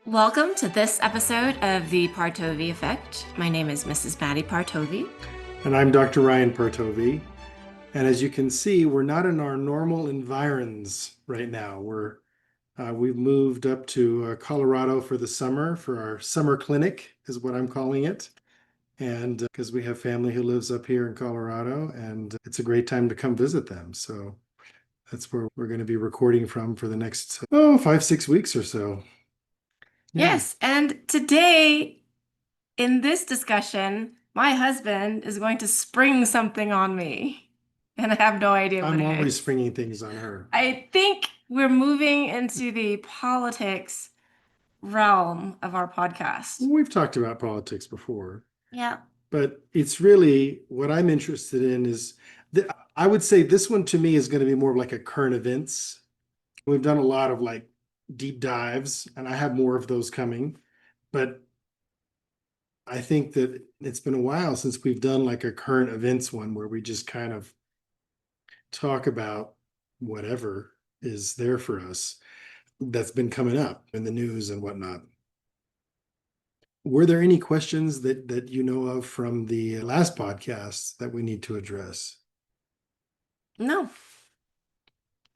Welcome to this episode of the Partovi Effect. My name is Mrs. Madi Partovi. And I'm Dr. Ryan Partovi. And as you can see, we're not in our normal environs right now. We've moved up to Colorado for the summer for our summer clinic, is what I'm calling it. And because we have family who lives up here in Colorado, and it's a great time to come visit them. So that's where we're going to be recording from for the next 5-6 weeks or so. Yeah. Yes, and today in this discussion, my husband is going to spring something on me, and I have no idea what I'm it always is. springing things on her. I think we're moving into the politics realm of our podcast. We've talked about politics before. Yeah. But it's really what I'm interested in is I would say this one to me is going to be more of like a current events. We've done a lot of like deep dives, and I have more of those coming. But I think that it's been a while since we've done like a current events one where we just kind of talk about whatever is there for us that's been coming up in the news and whatnot. Were there any questions that you know of from the last podcast that we need to address? No.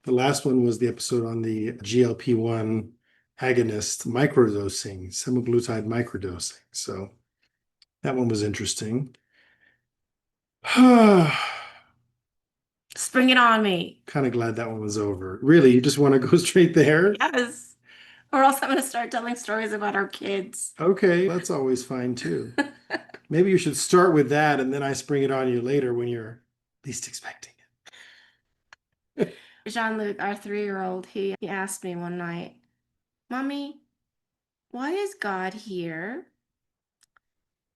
The last one was the episode on the GLP-1 agonist microdosing, semaglutide microdosing. So that one was interesting. Kind Spring it on me. of glad that one was over. Really, you just want to go straight there? Yes. Or else I'm going to start telling stories about our kids. Okay, that's always fine too. Maybe you should start with that and then I spring it on you later when you're least expecting it. Jean-Luc, our 3-year-old, he asked me one night, Mommy, why is God here?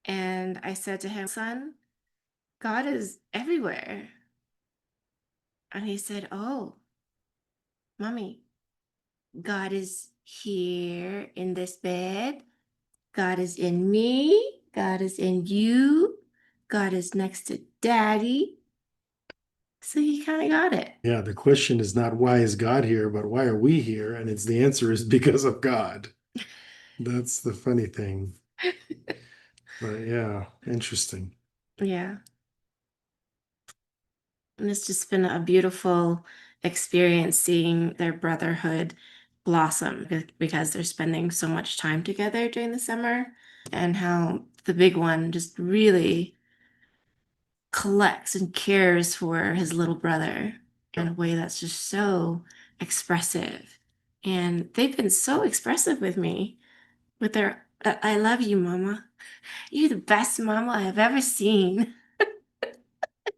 And I said to him, Son, God is everywhere. And he said, Oh, Mommy, God is here in this bed. God is in me. God is in you. God is next to Daddy. So he kind of got it. Yeah, the question is not why is God here, but why are we here? And it's the answer is because of God. That's the funny thing. But yeah, interesting. Yeah. And it's just been a beautiful experience seeing their brotherhood blossom because they're spending so much time together during the summer, and how the big one just really collects and cares for his little brother in a way that's just so expressive. And they've been so expressive with me with their I love you, Mama. You're the best mama I have ever seen.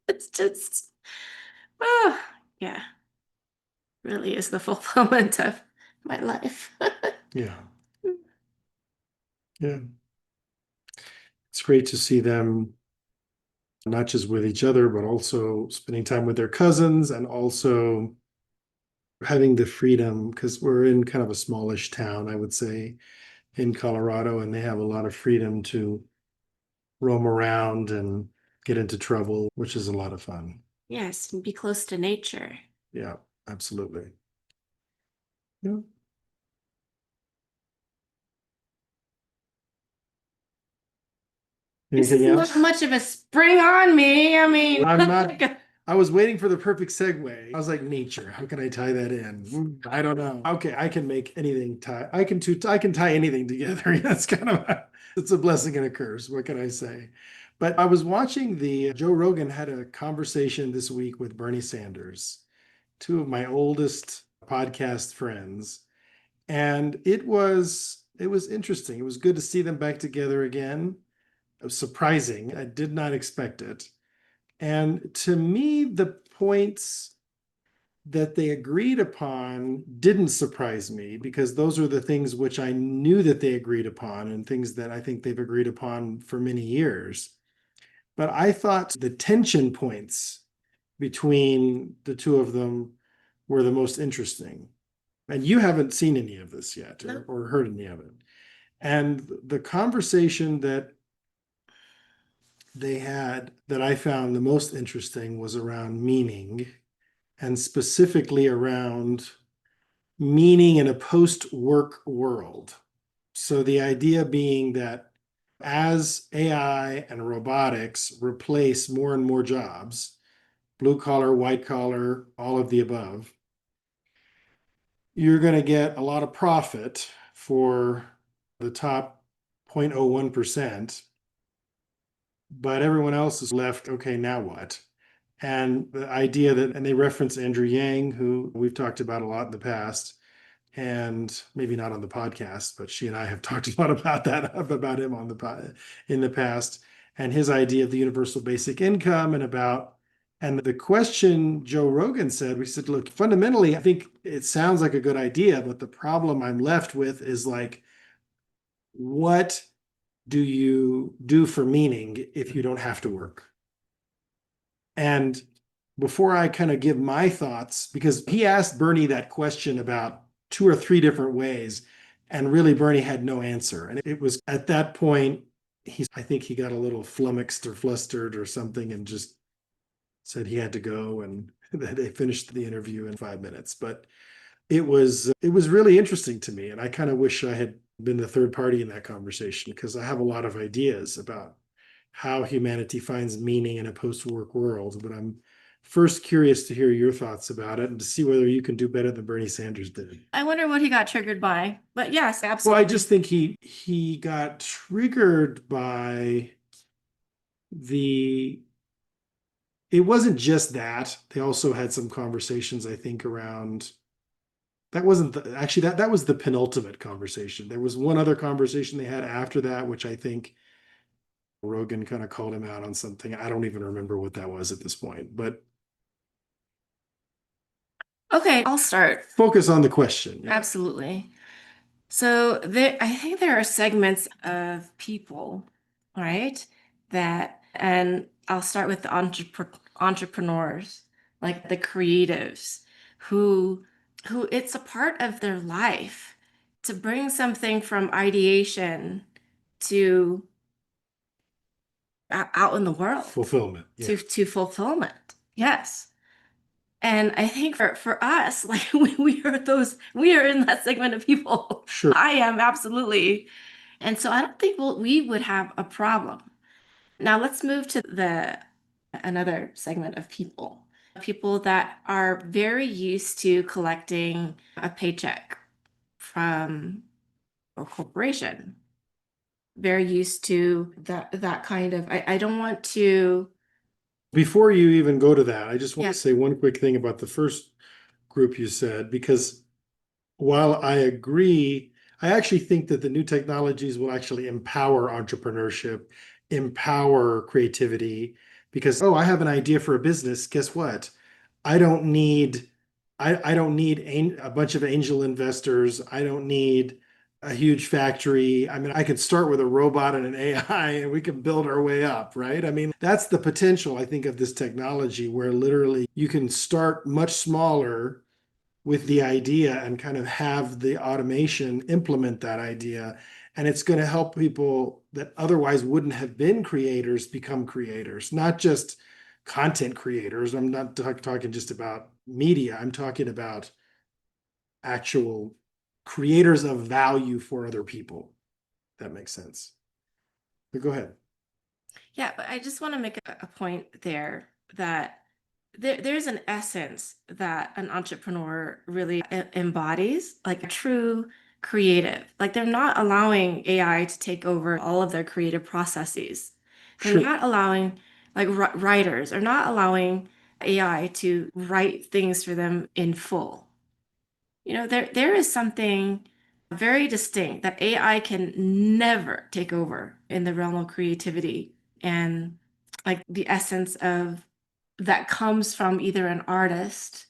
It's just, oh, yeah, really is the fulfillment of my life. Yeah. Yeah. It's great to see them not just with each other, but also spending time with their cousins and also having the freedom because we're in kind of a smallish town, I would say, in Colorado, and they have a lot of freedom to roam around and get into trouble, which is a lot of fun. Yes, and be close to nature. Yeah, absolutely. Yeah. This is Anything not else? much of a spring on me. I mean, I'm not. I was waiting for the perfect segue. I was like, nature. How can I tie that in? I don't know. Okay, I can make anything tie. I can tie anything together. That's kind of it's a blessing and a curse. What can I say? But I was watching the Joe Rogan had a conversation this week with Bernie Sanders, two of my oldest podcast friends, and it was interesting. It was good to see them back together again. It was surprising. I did not expect it. And to me, the points that they agreed upon didn't surprise me because those are the things which I knew that they agreed upon and things that I think they've agreed upon for many years. But I thought the tension points between the two of them were the most interesting. And you haven't seen any of this yet no. or heard any of it. And the conversation that they had that I found the most interesting was around meaning and specifically around meaning in a post-work world. So the idea being that as AI and robotics replace more and more jobs, blue collar, white collar, all of the above, you're going to get a lot of profit for the top 0.01%, but everyone else is left, okay, now what? And the idea that, and they reference Andrew Yang, who we've talked about a lot in the past, and maybe not on the podcast, but she and I have talked a lot about that, about him on the in the past, and his idea of the universal basic income and about, and the question Joe Rogan said, we said, look, fundamentally, I think it sounds like a good idea, but the problem I'm left with is like, what do you do for meaning if you don't have to work? And before I kind of give my thoughts, because he asked Bernie that question about two or three different ways, and really Bernie had no answer. And it was at that point, I think he got a little flummoxed or flustered or something and just said he had to go, and they finished the interview in 5 minutes. But it was really interesting to me. And I kind of wish I had been the third party in that conversation, because I have a lot of ideas about how humanity finds meaning in a post-work world. But I'm first curious to hear your thoughts about it and to see whether you can do better than Bernie Sanders did. I wonder what he got triggered by. But yes, Well, I absolutely. just think he got triggered by the it wasn't just that. They also had some conversations, I think, around that wasn't actually that was the penultimate conversation. There was one other conversation they had after that, which I think Rogan kind of called him out on something. I don't even remember what that was at this point, but Okay, I'll start. focus on the question. Yeah. Absolutely. So I think there are segments of people, right? And I'll start with the entrepreneurs, like the creatives, who who it's a part of their life to bring something from ideation to out in the world Fulfillment. Yeah. to fulfillment. Yes. And I think for us, like we are in that segment of people. Sure. I am absolutely. And so I don't think we would have a problem. Now let's move to the another segment of people. People that are very used to collecting a paycheck from a corporation. Very used to that kind of I don't want to. Before you even go to that, I just want Yeah. to say one quick thing about the first group you said, because while I agree, I actually think that the new technologies will actually empower entrepreneurship, empower creativity, because, oh, I have an idea for a business. Guess what? I don't need I don't need a bunch of angel investors. I don't need a huge factory. I mean, I could start with a robot and an AI and we can build our way up, right? I mean, that's the potential, I think, of this technology, where literally you can start much smaller with the idea and kind of have the automation implement that idea. And it's going to help people that otherwise wouldn't have been creators become creators, not just content creators. I'm not talking just about media. I'm talking about actual creators of value for other people. That makes sense. But go ahead. Yeah, but I just want to make a point there that there's an essence that an entrepreneur really embodies, like a true creative. Like they're not allowing AI to take over all of their creative processes. They're Sure. not allowing, like writers are not allowing AI to write things for them in full. There is something very distinct that AI can never take over in the realm of creativity and like the essence of that comes from either an artist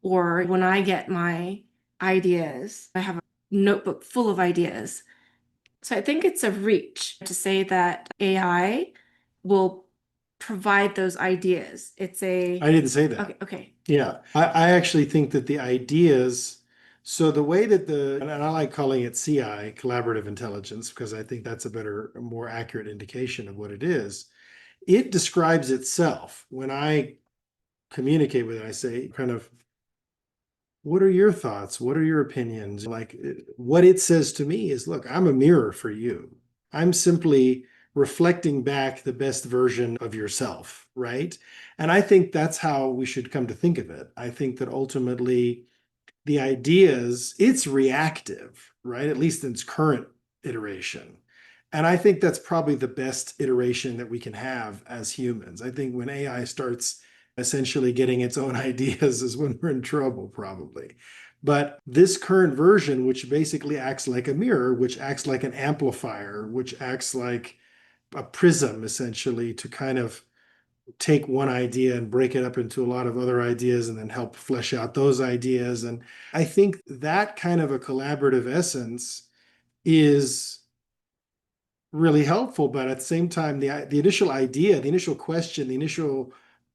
or when I get my ideas, I have a notebook full of ideas. So I think it's a reach to say that AI will provide those ideas. I didn't say that. Okay, okay. Yeah, I actually think that the ideas, so the way that and I like calling it CI, collaborative intelligence, because I think that's a better, more accurate indication of what it is. It describes itself. When I communicate with it, I say kind of what are your thoughts? What are your opinions? Like what it says to me is, look, I'm a mirror for you. I'm simply reflecting back the best version of yourself, right? And I think that's how we should come to think of it. I think that ultimately the ideas, it's reactive, right? At least in its current iteration. And I think that's probably the best iteration that we can have as humans. I think when AI starts essentially getting its own ideas is when we're in trouble, probably. But this current version, which basically acts like a mirror, which acts like an amplifier, which acts like a prism, essentially, to kind of take one idea and break it up into a lot of other ideas and then help flesh out those ideas. And I think that kind of a collaborative essence is really helpful, but at the same time, the initial idea, the initial question, the initial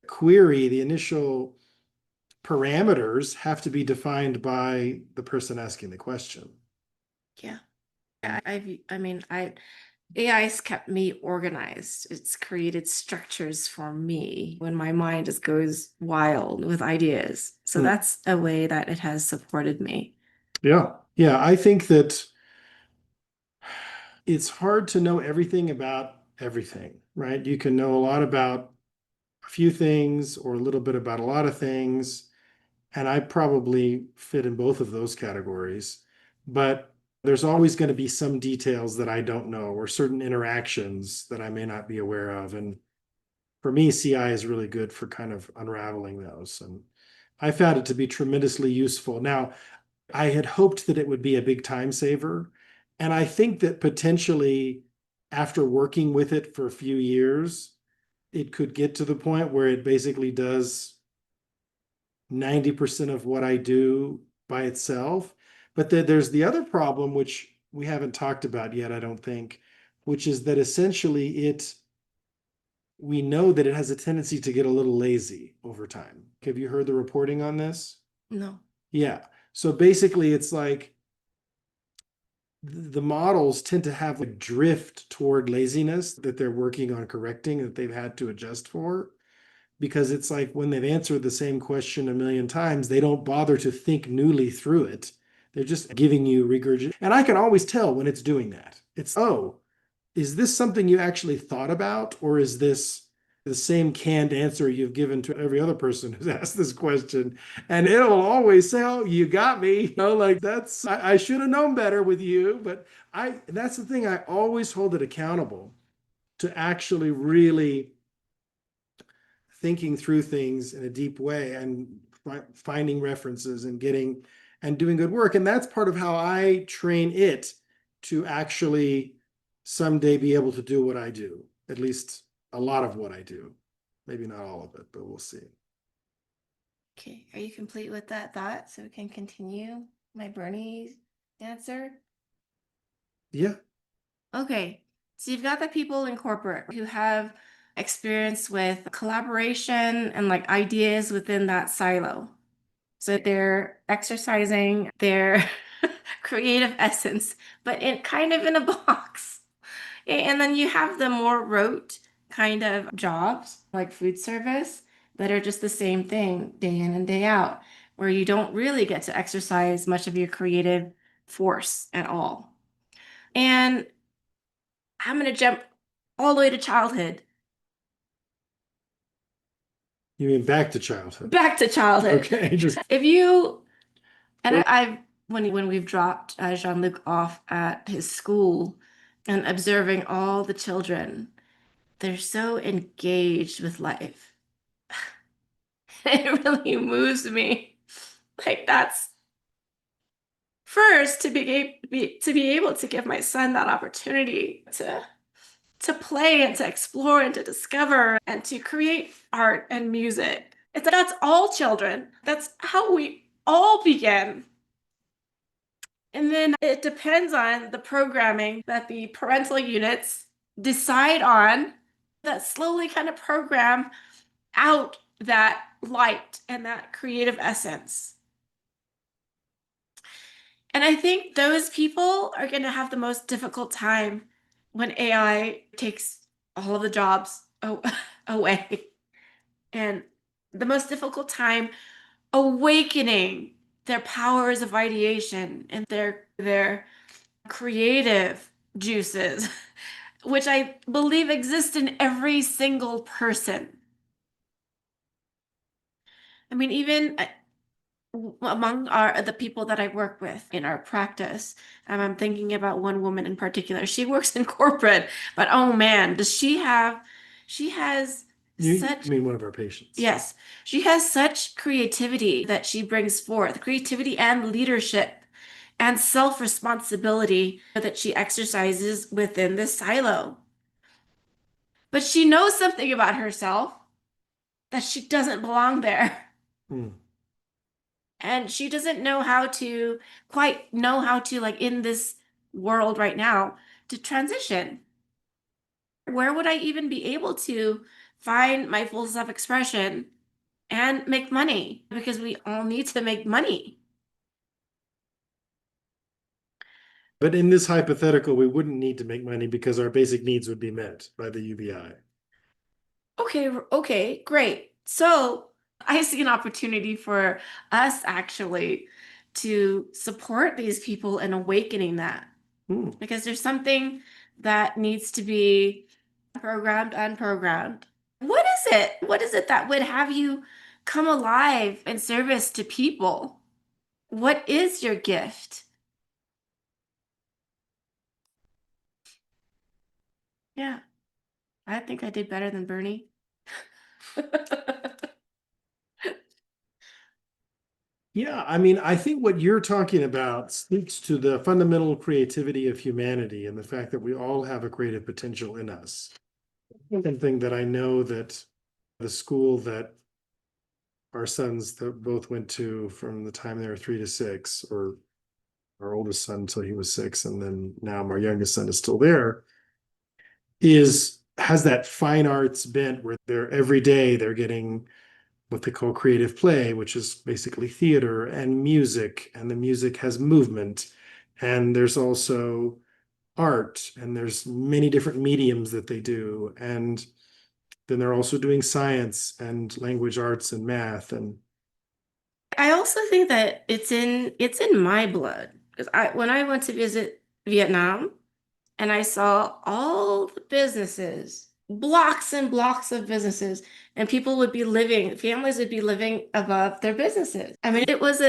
query, the initial parameters have to be defined by the person asking the question. Yeah. I mean, AI's kept me organized. It's created structures for me when my mind just goes wild with ideas. So Hmm. that's a way that it has supported me. Yeah. Yeah. I think that it's hard to know everything about everything, right? You can know a lot about a few things or a little bit about a lot of things. And I probably fit in both of those categories. But there's always going to be some details that I don't know or certain interactions that I may not be aware of. And for me, CI is really good for kind of unraveling those. And I found it to be tremendously useful. Now, I had hoped that it would be a big time saver. And I think that potentially after working with it for a few years, it could get to the point where it basically does 90% of what I do by itself. But there's the other problem, which we haven't talked about yet, I don't think, which is that essentially we know that it has a tendency to get a little lazy over time. Have you heard the reporting on this? No. Yeah. So basically, it's like the models tend to have a drift toward laziness that they're working on correcting, that they've had to adjust for. Because it's like when they've answered the same question a million times, they don't bother to think newly through it. They're just giving you regurgitation. And I can always tell when it's doing that. It's, oh, is this something you actually thought about? Or is this the same canned answer you've given to every other person who's asked this question? And it'll always say, oh, you got me. Like I should have known better with you. But that's the thing. I always hold it accountable to actually really thinking through things in a deep way and finding references and getting and doing good work. And that's part of how I train it to actually someday be able to do what I do, at least a lot of what I do. Maybe not all of it, but we'll see. Okay. Are you complete with that thought so we can continue my Bernie answer? Yeah. Okay. So you've got the people in corporate who have experience with collaboration and like ideas within that silo. So they're exercising their creative essence, but in kind of in a box. And then you have the more rote kind of jobs like food service that are just the same thing day in and day out, where you don't really get to exercise much of your creative force at all. And I'm going to jump all the way to childhood. You mean back to childhood? Back to childhood. Okay. Just If you and I've when we've dropped Jean-Luc off at his school and observing all the children, they're so engaged with life. It really moves me. Like that's first to be able to give my son that opportunity to play and to explore and to discover and to create art and music. That's all children. That's how we all begin. And then it depends on the programming that the parental units decide on that slowly kind of program out that light and that creative essence. And I think those people are going to have the most difficult time when AI takes all of the jobs away. And the most difficult time awakening their powers of ideation and their creative juices, which I believe exist in every single person. I mean, even among the people that I work with in our practice, I'm thinking about one woman in particular. She works in corporate, but oh man, she has You such, mean one of our patients? yes, she has such creativity that she brings forth, creativity and leadership and self-responsibility that she exercises within this silo. But she knows something about herself that she doesn't belong there. Hmm. And she doesn't know how to quite know how to, like, in this world right now, to transition. Where would I even be able to find my full self-expression and make money? Because we all need to make money. But in this hypothetical, we wouldn't need to make money because our basic needs would be met by the UBI. Okay, okay, great. So I see an opportunity for us actually to support these people in awakening that, Hmm. because there's something that needs to be programmed, unprogrammed. What is it? What is it that would have you come alive in service to people? What is your gift? Yeah, I think I did better than Bernie. Yeah, I mean, I think what you're talking about speaks to the fundamental creativity of humanity and the fact that we all have a creative potential in us. One thing that I know that the school that our sons that both went to from the time they were 3 to 6, or our oldest son until he was 6, and then now our youngest son is still there, is has that fine arts bent where they're every day they're getting what they call creative play, which is basically theater and music, and the music has movement. And there's also art, and there's many different mediums that they do. And then they're also doing science and language arts and math. And I also think that it's in my blood because I when I went to visit Vietnam and I saw all the businesses, blocks and blocks of businesses, and people would be living, families would be living above their businesses. I mean, it was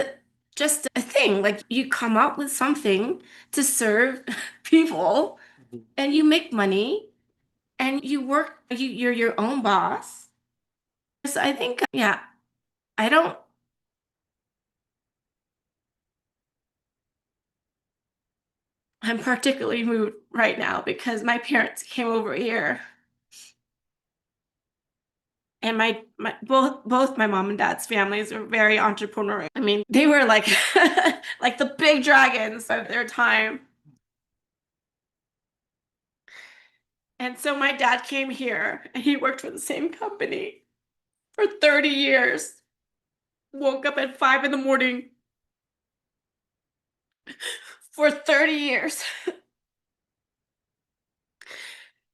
just a thing. Like, you come up with something to serve people and you make money and you work, you're your own boss. So I think, yeah, I don't, I'm particularly moved right now because my parents came over here and my both my mom and dad's families are very entrepreneurial. I mean, they were like like the big dragons of their time. And so my dad came here and he worked for the same company for 30 years. Woke up at 5 in the morning for 30 years.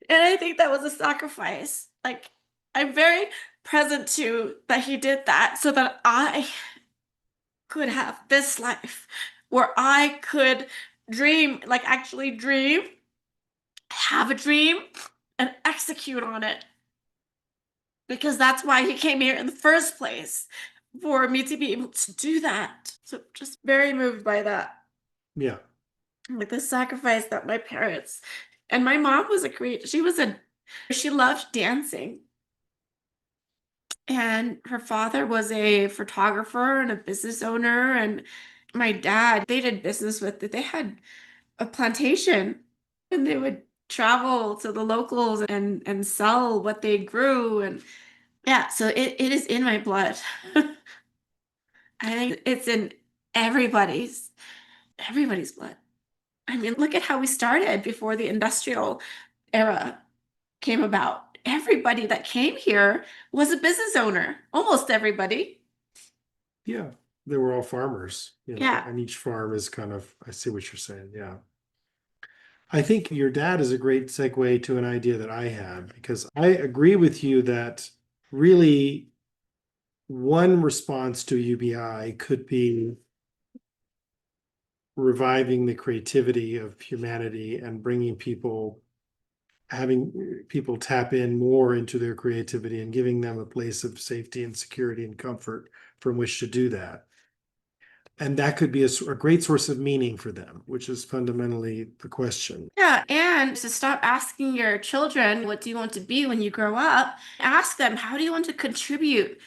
And I think that was a sacrifice. Like, I'm very present to that he did that so that I could have this life where I could dream, like actually dream, have a dream, and execute on it. Because that's why he came here in the first place, for me to be able to do that. So just very moved by that. yeah, Like the sacrifice that my parents and my mom was a creator. She loved dancing. And her father was a photographer and a business owner. And my dad, they did business with it. They had a plantation and they would travel to the locals and sell what they grew. And yeah, so it is in my blood. I think it's in everybody's blood. I mean, look at how we started before the industrial era came about. Everybody that came here was a business owner, almost everybody. yeah, they were all farmers, Yeah. and each farm is kind of, I see what you're saying. Yeah. I think your dad is a great segue to an idea that I had, because I agree with you that really one response to UBI could be reviving the creativity of humanity and having people tap in more into their creativity and giving them a place of safety and security and comfort from which to do that. And that could be a great source of meaning for them, which is fundamentally the question. Yeah, and to stop asking your children, what do you want to be when you grow up? Ask them, how do you want to contribute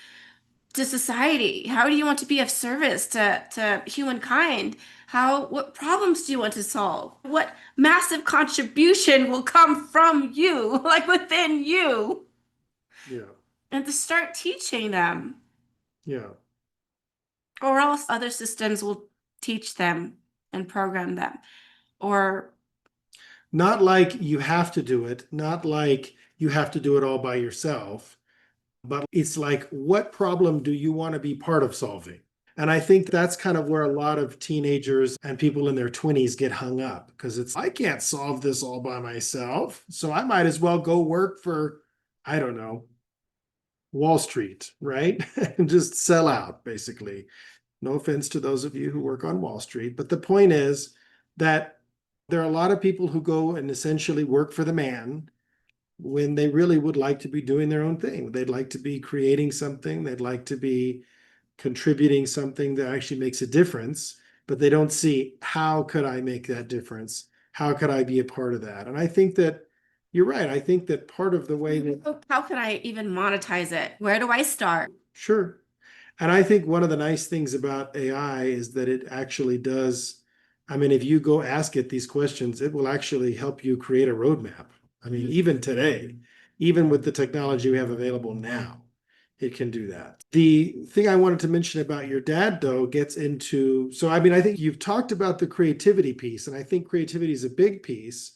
to society? How do you want to be of service to humankind? What problems do you want to solve? What massive contribution will come from you, like within you? Yeah, And to start teaching them, yeah. or else other systems will teach them and program them. Or, Not like you have to do it, not like you have to do it all by yourself, but it's like, what problem do you want to be part of solving? And I think that's kind of where a lot of teenagers and people in their 20s get hung up because I can't solve this all by myself. So I might as well go work for, I don't know, Wall Street, right? And just sell out, basically. No offense to those of you who work on Wall Street, but the point is that there are a lot of people who go and essentially work for the man when they really would like to be doing their own thing. They'd like to be creating something, they'd like to be contributing something that actually makes a difference, but they don't see how could I make that difference? How could I be a part of that? And I think that you're right. I think that part of the way that, how can I even monetize it? Where do I start? sure. And I think one of the nice things about AI is that it actually does. I mean, if you go ask it these questions, it will actually help you create a roadmap. I mean, even today, even with the technology we have available now, it can do that. The thing I wanted to mention about your dad, though, gets into, so I mean, I think you've talked about the creativity piece, and I think creativity is a big piece,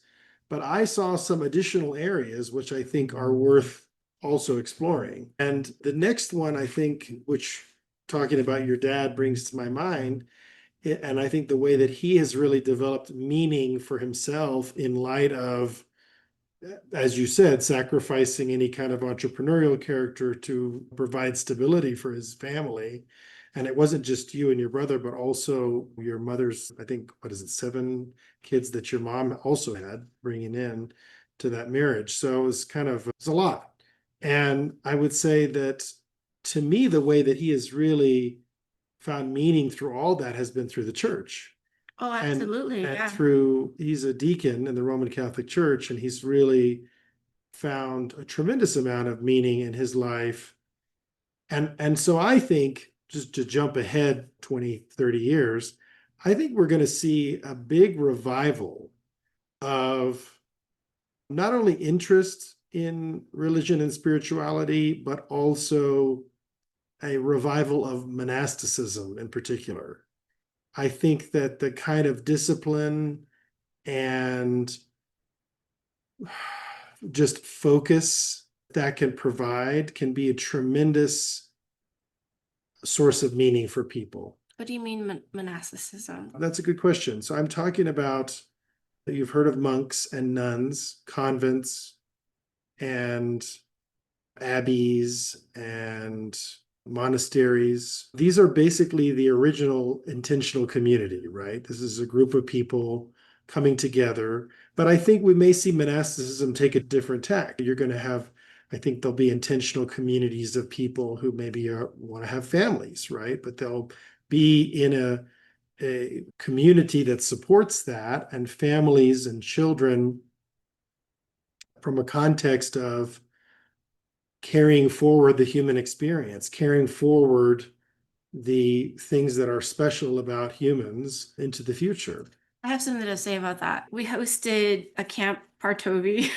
but I saw some additional areas which I think are worth also exploring. And the next one, I think, which talking about your dad brings to my mind, and I think the way that he has really developed meaning for himself in light of, as you said, sacrificing any kind of entrepreneurial character to provide stability for his family. And it wasn't just you and your brother, but also your mother's, I think, what is it, 7 kids that your mom also had bringing in to that marriage. So it was it's a lot. And I would say that to me, the way that he has really found meaning through all that has been through the church. Oh, And absolutely. and Yeah. through he's a deacon in the Roman Catholic Church, and he's really found a tremendous amount of meaning in his life. And so I think, just to jump ahead 20, 30 years, I think we're going to see a big revival of not only interest in religion and spirituality, but also a revival of monasticism in particular. I think that the kind of discipline and just focus that can provide can be a tremendous source of meaning for people. What do you mean monasticism? That's a good question. So I'm talking about, you've heard of monks and nuns, convents and abbeys and monasteries. These are basically the original intentional community, right? This is a group of people coming together. But I think we may see monasticism take a different tack. You're going to have, I think there'll be intentional communities of people who maybe want to have families, right? But they'll be in a community that supports that, and families and children from a context of carrying forward the human experience, carrying forward the things that are special about humans into the future. I have something to say about that. We hosted a camp Partovi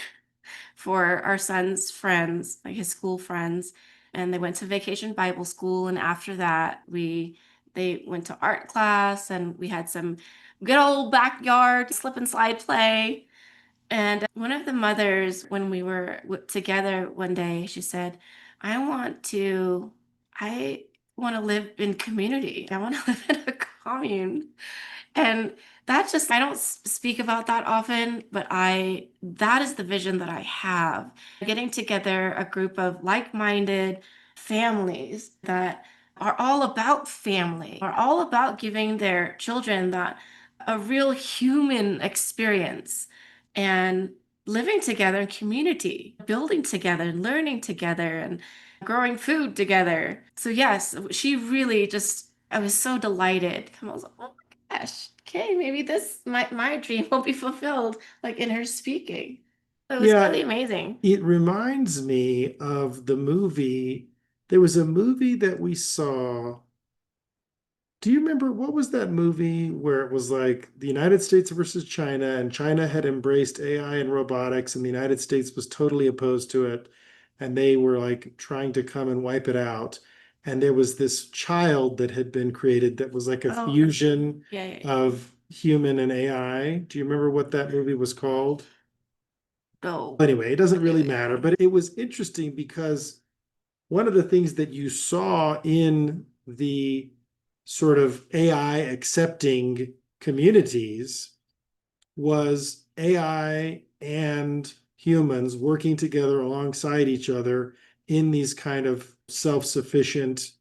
for our son's friends, like his school friends, and they went to vacation Bible school. And after that, they went to art class, and we had some good old backyard slip and slide play. And one of the mothers, when we were together one day, she said, I want to, I want to live in community. I want to live in a commune. And that just, I don't speak about that often, but that is the vision that I have. Getting together a group of like-minded families that are all about family, are all about giving their children that a real human experience and living together in community, building together, learning together, and growing food together. So, yes, she really just, I was so delighted. I was like, oh my gosh, okay, maybe this, my dream will be fulfilled, like in her speaking. It was Yeah, really amazing. it reminds me of the movie. There was a movie that we saw. Do you remember what was that movie where it was like the United States versus China, and China had embraced AI and robotics, and the United States was totally opposed to it, and they were like trying to come and wipe it out. And there was this child that had been created that was like a Oh, fusion yeah, yeah, yeah. of human and AI. Do you remember what that movie was called? No. Anyway, it doesn't Wait, really wait, matter, wait. but it was interesting because one of the things that you saw in the sort of AI accepting communities was AI and humans working together alongside each other in these kind of self-sufficient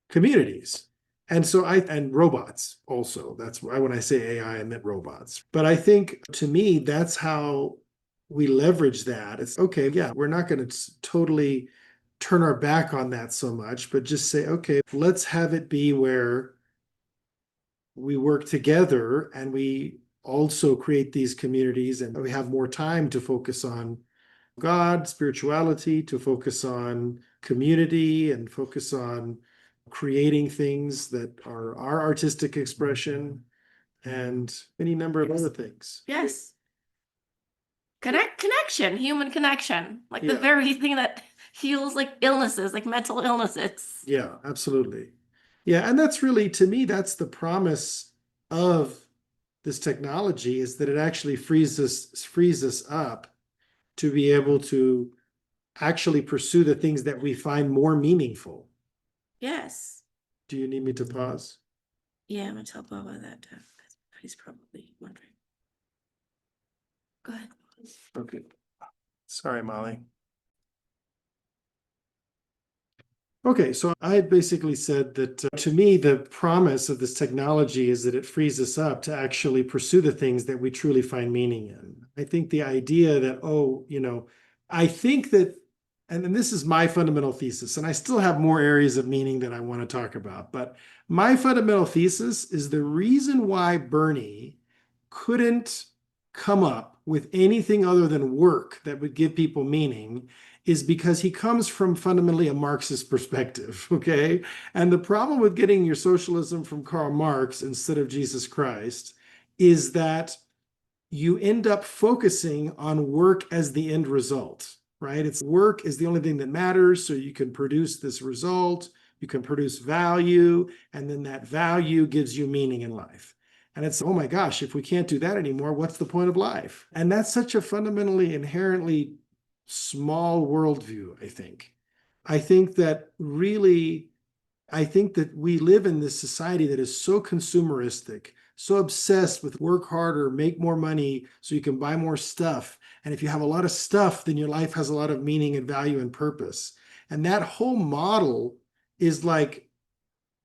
communities. And so and robots also. That's why when I say AI, I meant robots. But I think to me, that's how we leverage that. It's okay, yeah, we're not going to totally turn our back on that so much, but just say, okay, let's have it be where we work together and we also create these communities and we have more time to focus on God, spirituality, to focus on community and focus on creating things that are our artistic expression and any number of other things. Yes. Connection, human connection, like the Yeah, very thing that heals like illnesses, like mental illnesses. yeah, absolutely. Yeah, and that's really, to me, that's the promise of this technology is that it actually frees us up to be able to actually pursue the things that we find more meaningful. Yes. Do you need me to pause? Yeah, I'm gonna tell Bubba that too, because he's probably wondering. Go ahead. Okay. Sorry, Molly. Okay, so I had basically said that to me, the promise of this technology is that it frees us up to actually pursue the things that we truly find meaning in. I think the idea that, oh, I think that, and then this is my fundamental thesis, and I still have more areas of meaning that I want to talk about, but my fundamental thesis is the reason why Bernie couldn't come up with anything other than work that would give people meaning is because he comes from fundamentally a Marxist perspective, okay? And the problem with getting your socialism from Karl Marx instead of Jesus Christ is that you end up focusing on work as the end result, right? It's work is the only thing that matters, so you can produce this result, you can produce value, and then that value gives you meaning in life. And it's, oh my gosh, if we can't do that anymore, what's the point of life? And that's such a fundamentally, inherently small worldview, I think. I think that really, I think that we live in this society that is so consumeristic, so obsessed with work harder, make more money so you can buy more stuff. And if you have a lot of stuff, then your life has a lot of meaning and value and purpose. And that whole model is like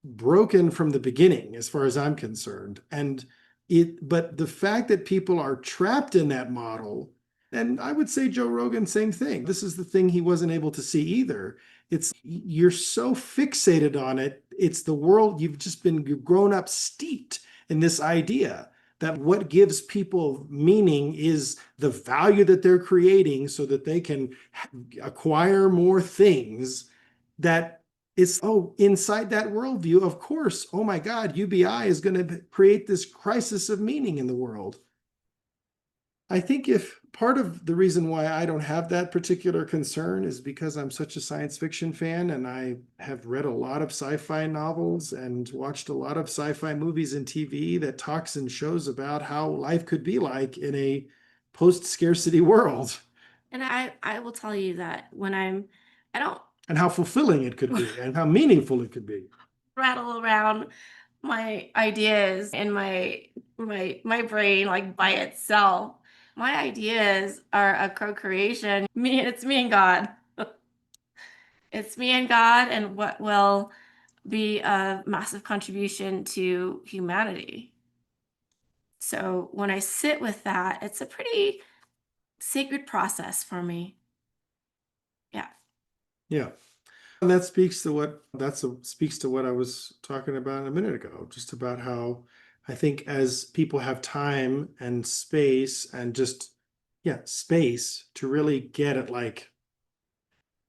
broken from the beginning, as far as I'm concerned. But the fact that people are trapped in that model, and I would say Joe Rogan, same thing. This is the thing he wasn't able to see either. It's you're so fixated on it. It's the world you've grown up steeped in this idea that what gives people meaning is the value that they're creating so that they can acquire more things that it's, oh, inside that worldview, of course, oh my God, UBI is going to create this crisis of meaning in the world. I think if part of the reason why I don't have that particular concern is because I'm such a science fiction fan and I have read a lot of sci-fi novels and watched a lot of sci-fi movies and TV that talks and shows about how life could be like in a post-scarcity world And I will tell you that I don't and how fulfilling it could be and how meaningful it could be. rattle around my ideas in my brain like by itself. My ideas are a co-creation. It's me and God. It's me and God and what will be a massive contribution to humanity. So when I sit with that, it's a pretty sacred process for me. Yeah. Yeah. And that speaks to speaks to what I was talking about a minute ago, just about how I think as people have time and space and just, yeah, space to really get at like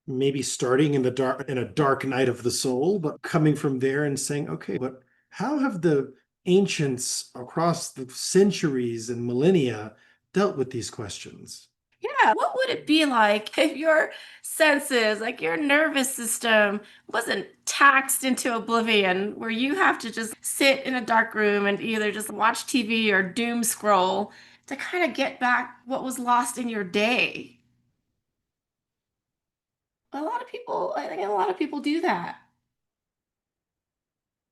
maybe starting in the dark, in a dark night of the soul, but coming from there and saying, okay, but how have the ancients across the centuries and millennia dealt with these questions? Yeah. What would it be like if your senses, like your nervous system, wasn't taxed into oblivion where you have to just sit in a dark room and either just watch TV or doom scroll to kind of get back what was lost in your day? I think a lot of people do that.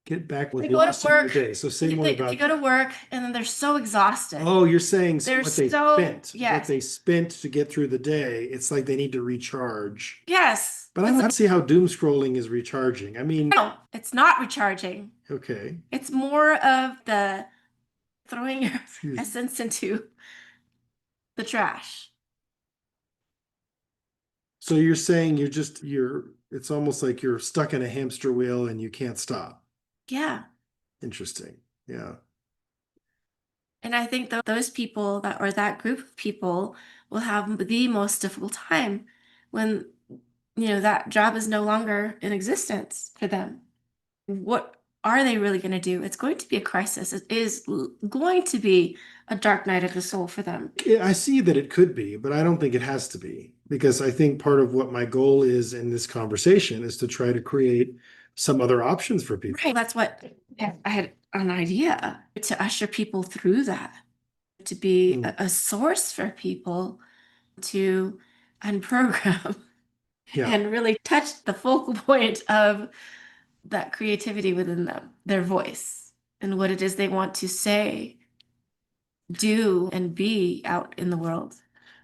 Get back They with go to lost in your work, day. So say more they about go to that. work and then they're so exhausted. Oh, you're saying They're what yes, they spent to get through the day. It's like they need to recharge. yes. But I It's don't like, see how doom scrolling is recharging. I mean, no, it's not recharging. okay, It's more of the throwing your excuse me. essence into the trash. So you're saying it's almost like you're stuck in a hamster wheel and you can't stop. Yeah. Interesting. Yeah. And I think those people that or that group of people will have the most difficult time when that job is no longer in existence for them. What are they really going to do? It's going to be a crisis. It is going to be a dark night of the soul for them. I see that it could be, but I don't think it has to be because I think part of what my goal is in this conversation is to try to create some other options for people. Right. That's what I had an idea to usher people through that, to be Mm, a source for people to unprogram yeah. and really touch the focal point of that creativity within them, their voice, and what it is they want to say, do, and be out in the world.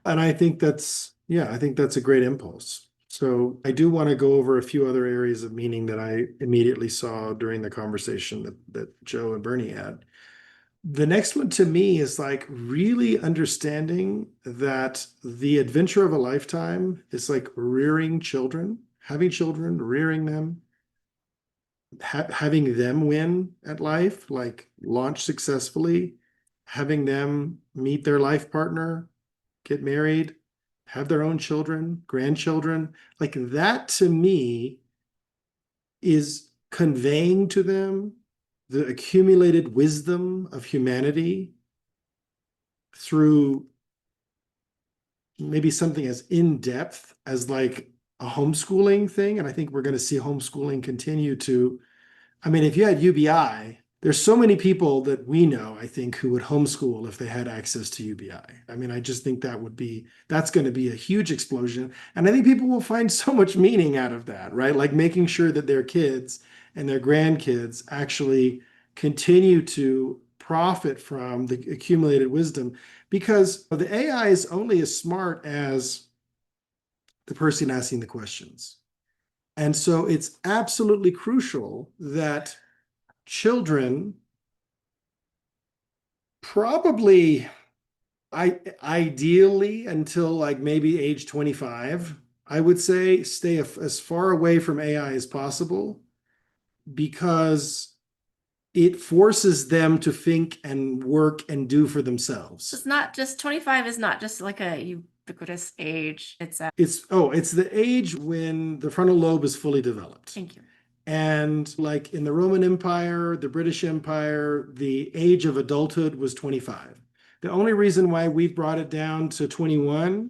And I think that's a great impulse. So I do want to go over a few other areas of meaning that I immediately saw during the conversation that Joe and Bernie had. The next one to me is like really understanding that the adventure of a lifetime is like rearing children, having children, rearing them, having them win at life, like launch successfully, having them meet their life partner, get married, have their own children, grandchildren. Like that to me is conveying to them the accumulated wisdom of humanity through maybe something as in depth as like a homeschooling thing. And I think we're going to see homeschooling continue to, I mean, if you had UBI, there's so many people that we know, I think, who would homeschool if they had access to UBI. I mean, I just think that's going to be a huge explosion. And I think people will find so much meaning out of that, right? Like making sure that their kids and their grandkids actually continue to profit from the accumulated wisdom because the AI is only as smart as the person asking the questions. And so it's absolutely crucial that children probably ideally until like maybe age 25, I would say stay as far away from AI as possible because it forces them to think and work and do for themselves. It's not just 25 is not just like a ubiquitous age. It's the age when the frontal lobe is fully developed. Thank you. And like in the Roman Empire, the British Empire, the age of adulthood was 25. The only reason why we've brought it down to 21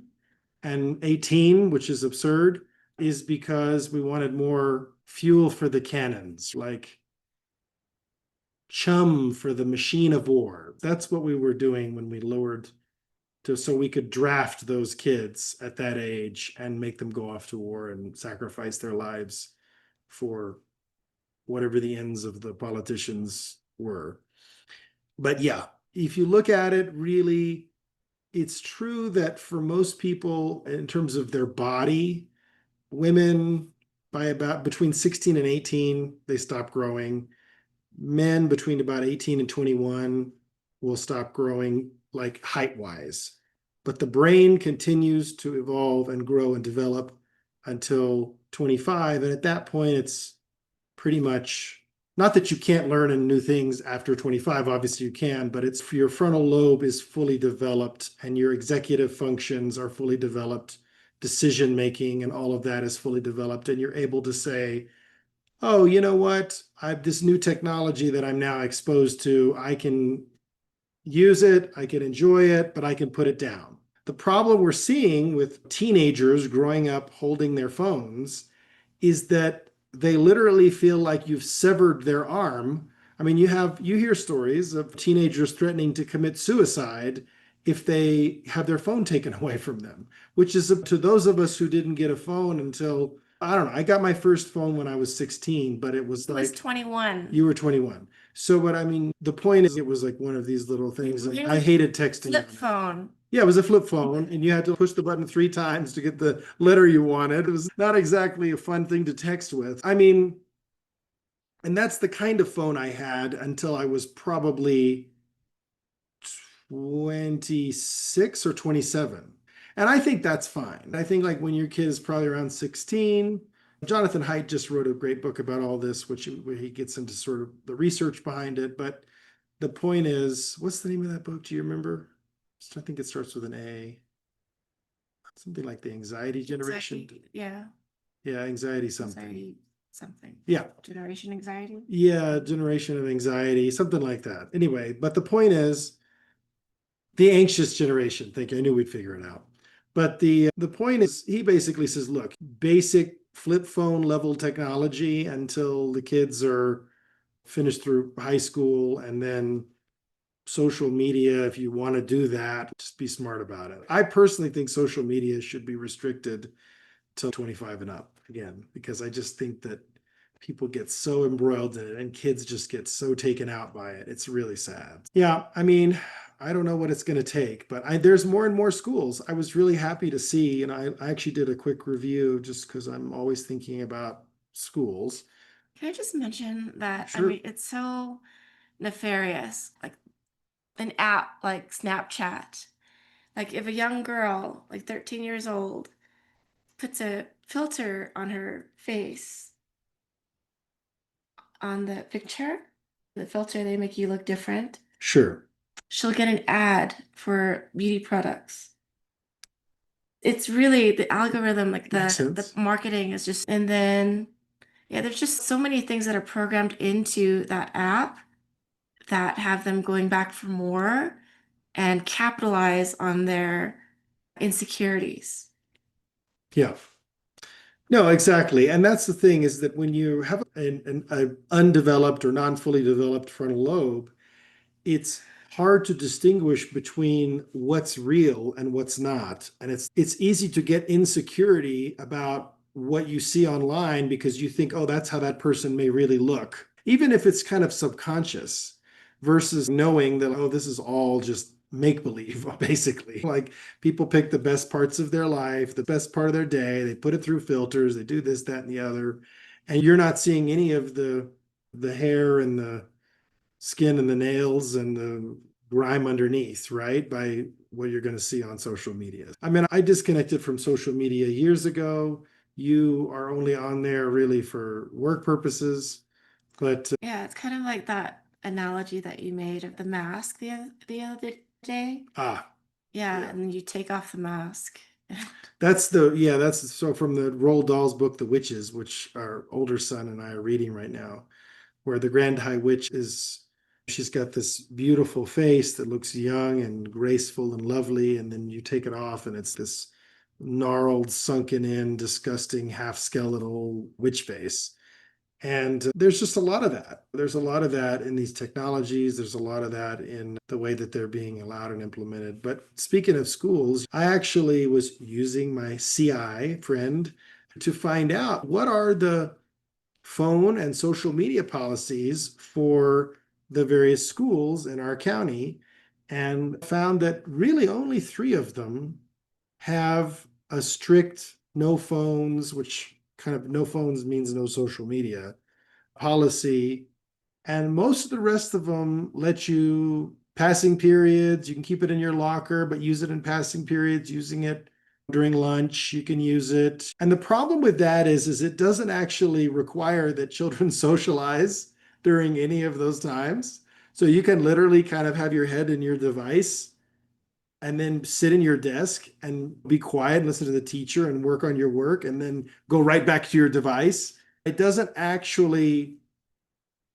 and 18, which is absurd, is because we wanted more fuel for the cannons, like chum for the machine of war. That's what we were doing when we lowered so we could draft those kids at that age and make them go off to war and sacrifice their lives for whatever the ends of the politicians were. But yeah, if you look at it, really, it's true that for most people, in terms of their body, women by about between 16 and 18, they stop growing. Men between about 18 and 21, will stop growing like height wise. But the brain continues to evolve and grow and develop until 25. And at that point, it's pretty much not that you can't learn new things after 25, obviously you can, but it's your frontal lobe is fully developed and your executive functions are fully developed, decision making and all of that is fully developed, and you're able to say, oh, you know what? I've this new technology that I'm now exposed to. I can use it, I can enjoy it, but I can put it down. The problem we're seeing with teenagers growing up holding their phones is that they literally feel like you've severed their arm. I mean, you hear stories of teenagers threatening to commit suicide if they have their phone taken away from them, which is to those of us who didn't get a phone until, I don't know, I got my first phone when I was 16, but it was I was like 21. you were 21. So what I mean, the point is it was like one of these little things. Like, I hated texting. Flip phone. Yeah, it was a flip phone, and you had to push the button 3 times to get the letter you wanted. It was not exactly a fun thing to text with. I mean, and that's the kind of phone I had until I was probably 26 or 27. And I think that's fine. I think like when your kid is probably around 16, Jonathan Haidt just wrote a great book about all this, where he gets into sort of the research behind it. But the point is, what's the name of that book? Do you remember? I think it starts with an A. Something like the anxiety generation. Anxiety, yeah. Yeah, anxiety something. Anxiety something. Yeah. Generation anxiety. Yeah, generation of anxiety, something like that. Anyway, but the point is the anxious generation. Think I knew we'd figure it out. But the point is, he basically says, look, basic flip phone level technology until the kids are finished through high school, and then social media, if you want to do that, just be smart about it. I personally think social media should be restricted till 25 and up again, because I just think that people get so embroiled in it and kids just get so taken out by it. It's really sad. Yeah, I mean, I don't know what it's going to take, but there's more and more schools. I was really happy to see, and I actually did a quick review just because I'm always thinking about schools. Can I just mention that? Sure. I mean, it's so nefarious. Like an app like Snapchat. Like if a young girl, like 13 years old, puts a filter on her face on the picture, the filter, they make you look different. Sure. She'll get an ad for beauty products. It's really the algorithm, like the marketing is just, and then yeah, there's just so many things that are programmed into that app that have them going back for more and capitalize on their insecurities. Yeah. No, exactly. And that's the thing, is that when you have an undeveloped or non-fully developed frontal lobe, it's hard to distinguish between what's real and what's not. And it's easy to get insecurity about what you see online because you think, oh, that's how that person may really look, even if it's kind of subconscious, versus knowing that, oh, this is all just make believe, basically. Like, people pick the best parts of their life, the best part of their day, they put it through filters, they do this, that, and the other, and you're not seeing any of the hair and the skin and the nails and the grime underneath, right? By what you're going to see on social media. I mean, I disconnected from social media years ago. You are only on there really for work purposes, but Yeah, it's kind of like that analogy that you made of the mask the other day. yeah. Yeah, and then you take off the mask. That's so from the Roald Dahl's book, The Witches, which our older son and I are reading right now, where the Grand High Witch she's got this beautiful face that looks young and graceful and lovely, and then you take it off and it's this gnarled, sunken in, disgusting, half skeletal witch face. And there's just a lot of that. There's a lot of that in these technologies. There's a lot of that in the way that they're being allowed and implemented. But speaking of schools, I actually was using my CI friend to find out what are the phone and social media policies for the various schools in our county, and found that really only 3 of them have a strict no phones, which kind of no phones means no social media policy. And most of the rest of them let you passing periods, you can keep it in your locker, but use it in passing periods, using it during lunch, you can use it. And the problem with that is it doesn't actually require that children socialize during any of those times. So you can literally kind of have your head in your device and then sit in your desk and be quiet and listen to the teacher and work on your work and then go right back to your device. It doesn't actually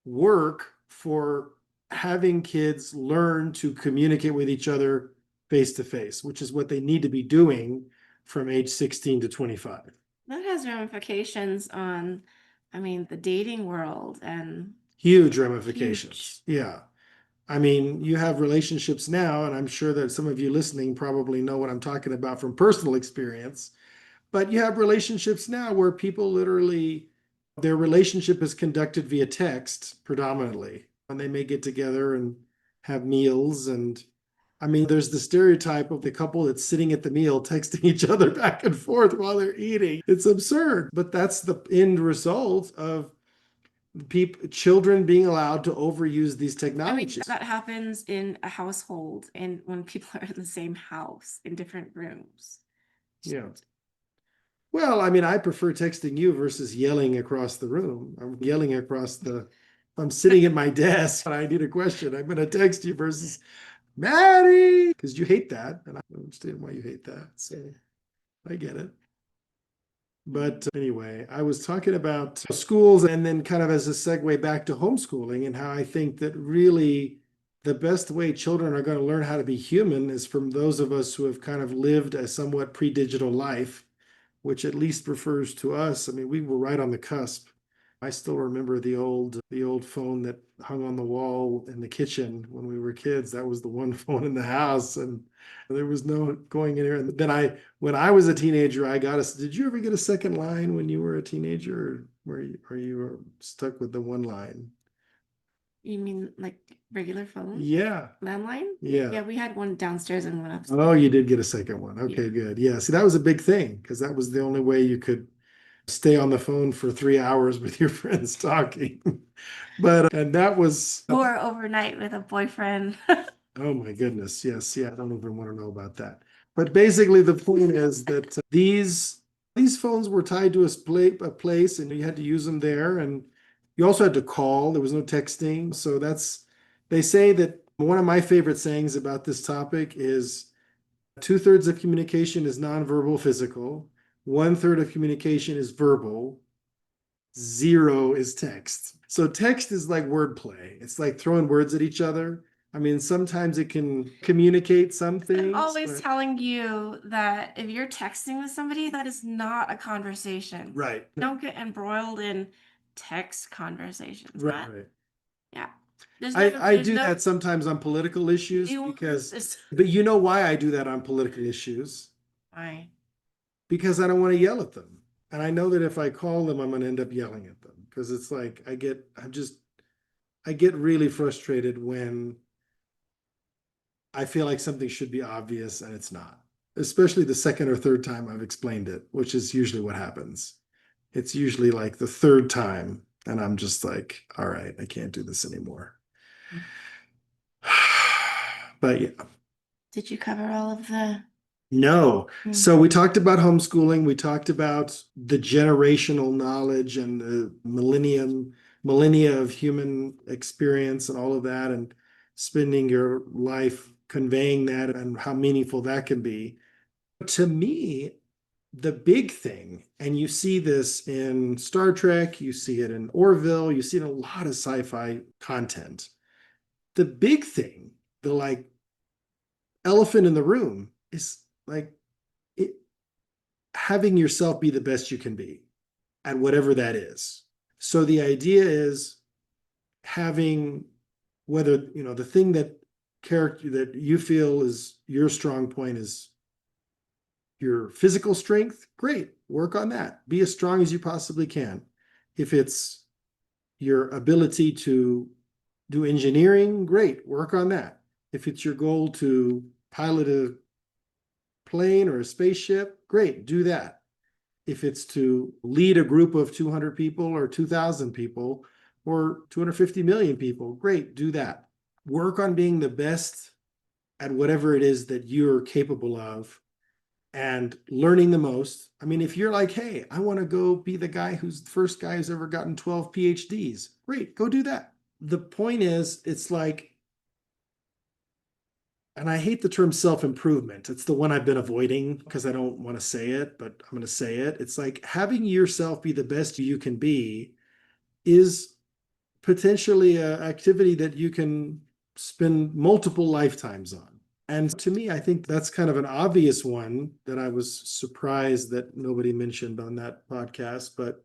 work for having kids learn to communicate with each other face to face, which is what they need to be doing from age 16 to 25. That has ramifications on, I mean, the dating world and Huge ramifications. huge. Yeah. I mean, you have relationships now, and I'm sure that some of you listening probably know what I'm talking about from personal experience. But you have relationships now where people literally, their relationship is conducted via text predominantly, and they may get together and have meals. And I mean, there's the stereotype of the couple that's sitting at the meal texting each other back and forth while they're eating. It's absurd, but that's the end result of children being allowed to overuse these I mean, technologies. that happens in a household and when people are in the same house in different rooms. Yeah. Well, I mean, I prefer texting you versus yelling across the room. I'm yelling across the, I'm sitting at my desk and I need a question. I'm going to text you versus Maddie, because you hate that. And I understand why you hate that. So I get it. But anyway, I was talking about schools and then kind of as a segue back to homeschooling and how I think that really the best way children are going to learn how to be human is from those of us who have kind of lived a somewhat pre-digital life, which at least refers to us. I mean, we were right on the cusp. I still remember the old phone that hung on the wall in the kitchen when we were kids. That was the one phone in the house, and there was no going anywhere. And then when I was a teenager, I got a. Did you ever get a second line when you were a teenager, or you were stuck with the one line? You mean like regular phone? Yeah, Landline? yeah. Yeah, we had one downstairs and one upstairs. Oh, you did get a second one. Okay, Yeah. good. Yeah, see, that was a big thing because that was the only way you could stay on the phone for 3 hours with your friends talking. But and that was Or overnight with a boyfriend. oh my goodness, yes, yeah, I don't even want to know about that. But basically, the point is that these phones were tied to a place, and you had to use them there, and you also had to call. There was no texting, so they say that one of my favorite sayings about this topic is 2/3 of communication is nonverbal physical, 1/3 of communication is verbal, 0 is text. So text is like wordplay. It's like throwing words at each other. I mean, sometimes it can communicate some things. I'm always but- telling you that if you're texting with somebody, that is not a conversation. Right. Don't get embroiled in text conversations. Right. Right. Yeah. I do that sometimes on political issues but you know why I do that on political issues? Why? Because I don't want to yell at them. And I know that if I call them, I'm going to end up yelling at them because it's like I get really frustrated when I feel like something should be obvious and it's not, especially the second or third time I've explained it, which is usually what happens. It's usually like the third time, and I'm just like, all right, I can't do this anymore. But yeah. Did you cover all of the? No. Hmm. So we talked about homeschooling. We talked about the generational knowledge and the millennia of human experience and all of that, and spending your life conveying that and how meaningful that can be. To me, the big thing, and you see this in Star Trek, you see it in Orville, you see it in a lot of sci-fi content. The big thing, the like elephant in the room is like it, having yourself be the best you can be at whatever that is. So the idea is having whether the thing that character that you feel is your strong point is your physical strength, great, work on that. Be as strong as you possibly can. If it's your ability to do engineering, great, work on that. If it's your goal to pilot a plane or a spaceship, great, do that. If it's to lead a group of 200 people or 2,000 people or 250 million people, great, do that. work on being the best at whatever it is that you're capable of and learning the most. I mean, if you're like, hey, I want to go be the guy who's the first guy who's ever gotten 12 PhDs, great, go do that. The point is, it's like, and I hate the term self-improvement. It's the one I've been avoiding because I don't want to say it, but I'm going to say it. It's like having yourself be the best you can be is potentially an activity that you can spend multiple lifetimes on. And to me, I think that's kind of an obvious one that I was surprised that nobody mentioned on that podcast. But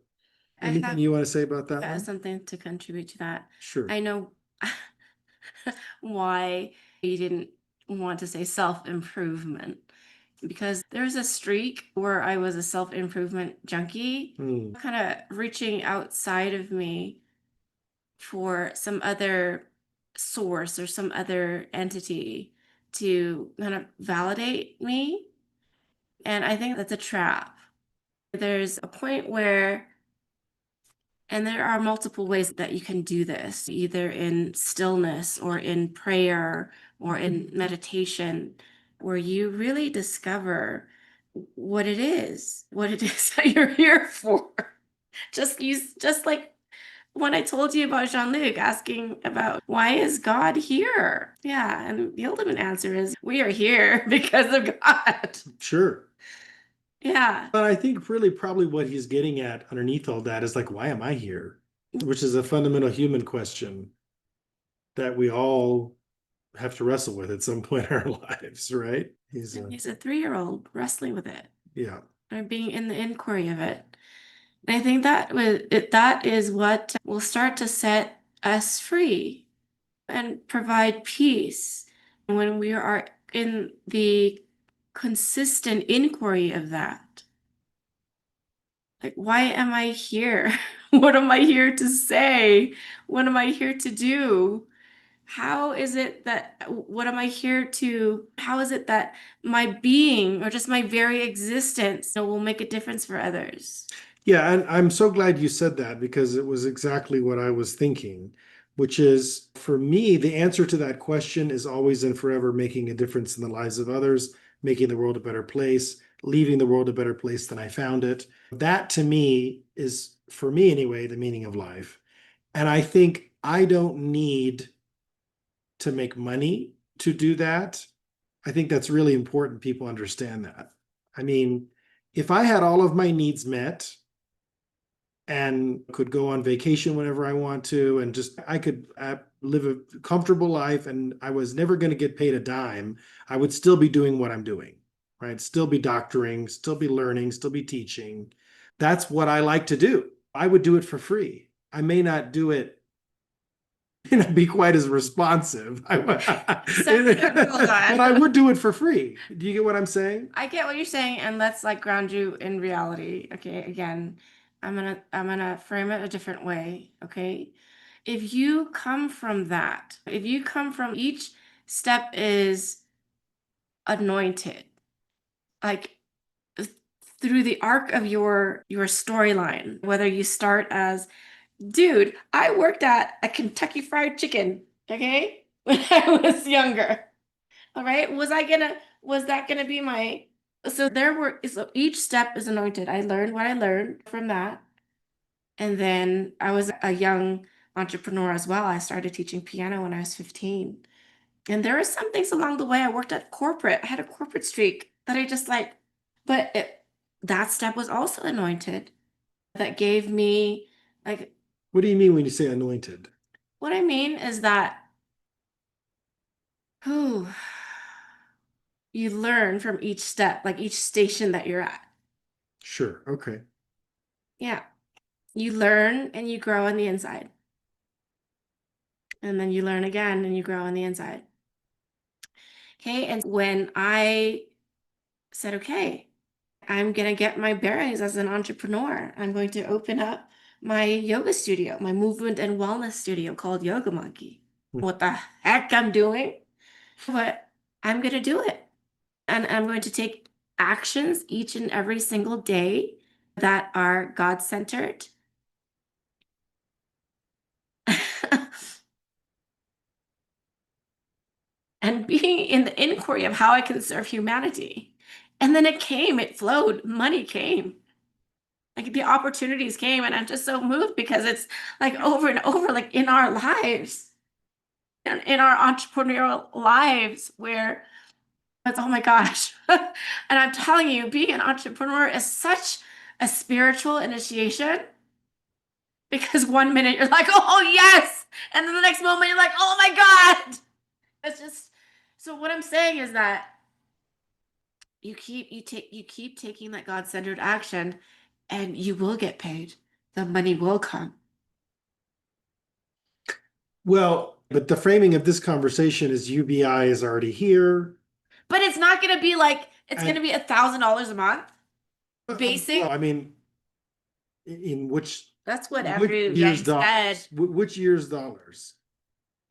I anything have you want to say about that one? something to contribute to that. Sure. I know why you didn't want to say self-improvement, because there's a streak where I was a self-improvement junkie, Hmm. kind of reaching outside of me for some other source or some other entity to kind of validate me. And I think that's a trap. There's a point where, and there are multiple ways that you can do this, either in stillness or in prayer or in meditation, where you really discover what it is that you're here for. Just like when I told you about Jean-Luc asking about why is God here? Yeah, and the ultimate answer is we are here because of God. Sure. Yeah. But I think really probably what he's getting at underneath all that is like, why am I here? Which is a fundamental human question that we all have to wrestle with at some point in our lives, right? He's a 3-year-old wrestling with it, Yeah. or being in the inquiry of it. And I think that is what will start to set us free and provide peace when we are in the consistent inquiry of that. Like, why am I here? What am I here to say? What am I here to do? How is it that, what am I here to, how is it that my being or just my very existence will make a difference for others? Yeah, and I'm so glad you said that because it was exactly what I was thinking, which is for me, the answer to that question is always and forever making a difference in the lives of others, making the world a better place, leaving the world a better place than I found it. That to me is, for me anyway, the meaning of life. And I think I don't need to make money to do that. I think that's really important people understand that. I mean, if I had all of my needs met, and could go on vacation whenever I want to, and just I could live a comfortable life, and I was never going to get paid a dime, I would still be doing what I'm doing, right? Still be doctoring, still be learning, still be teaching. That's what I like to do. I would do it for free. I may not do it be quite as responsive. But I would do it for free. Do you get what I'm saying? I get what you're saying, and let's like ground you in reality. Okay, again, I'm gonna frame it a different way. Okay. If you come from that, if you come from each step is anointed, like through the arc of your storyline, whether you start as, dude, I worked at a Kentucky Fried Chicken, okay, when I was younger. All right. Was that gonna be my, so so each step is anointed. I learned what I learned from that. And then I was a young entrepreneur as well. I started teaching piano when I was 15. And there were some things along the way. I worked at corporate. I had a corporate streak that I just like, but that step was also anointed. That gave me like, What do you mean when you say anointed? what I mean is that, whew, you learn from each step, like each station that you're at. Sure. Okay. Yeah. You learn and you grow on the inside. And then you learn again and you grow on the inside. Okay. And when I said, okay, I'm going to get my bearings as an entrepreneur, I'm going to open up my yoga studio, my movement and wellness studio called Yoga Monkey. What the heck I'm doing? But I'm going to do it. And I'm going to take actions each and every single day that are God centered. and being in the inquiry of how I can serve humanity. And then it came, it flowed, money came. Like the opportunities came, and I'm just so moved because it's like over and over, like in our lives, in our entrepreneurial lives, where it's, oh my gosh. And I'm telling you, being an entrepreneur is such a spiritual initiation because one minute you're like, oh yes. And then the next moment you're like, oh my God. It's just, so what I'm saying is that you keep taking that God-centered action and you will get paid. The money will come. Well, but the framing of this conversation is UBI is already here. But it's not gonna be like it's And gonna be $1,000 a month. well, Basic. I mean, in That's what which Andrew year's Yang said. dollars? Which year's dollars?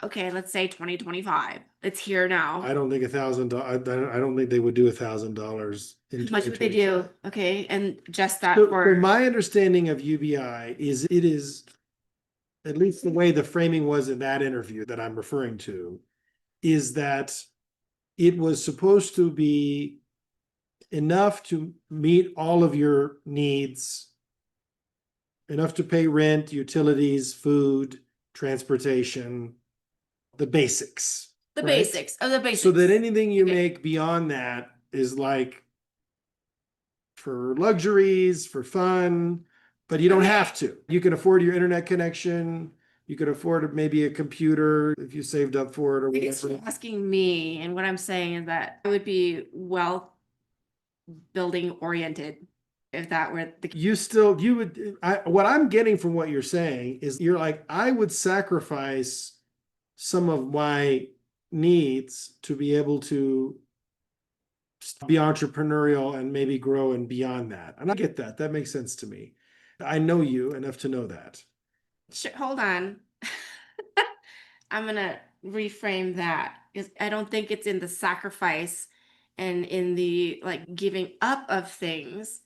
Okay, let's say 2025. It's here now. I don't think $1,000. I don't think they would do $1,000 in How much would they 2025. do? Okay, and just that So for my understanding of UBI is it is, at least the way the framing was in that interview that I'm referring to, is that it was supposed to be enough to meet all of your needs, enough to pay rent, utilities, food, transportation, the basics, the right? basics of the So that basics. anything you Okay. make beyond that is like for luxuries, for fun, but you don't Okay. have to. You can afford your internet connection. You could afford maybe a computer if you saved up for it or I guess whatever. you're asking me, and what I'm saying is that I would be wealth building oriented if that were the You would, what I'm getting from what you're saying is you're like, I would sacrifice some of my needs to be able to be entrepreneurial and maybe grow and beyond that. And I get that. That makes sense to me. I know you enough to know that. hold on. I'm gonna reframe that because I don't think it's in the sacrifice and in the like giving up of things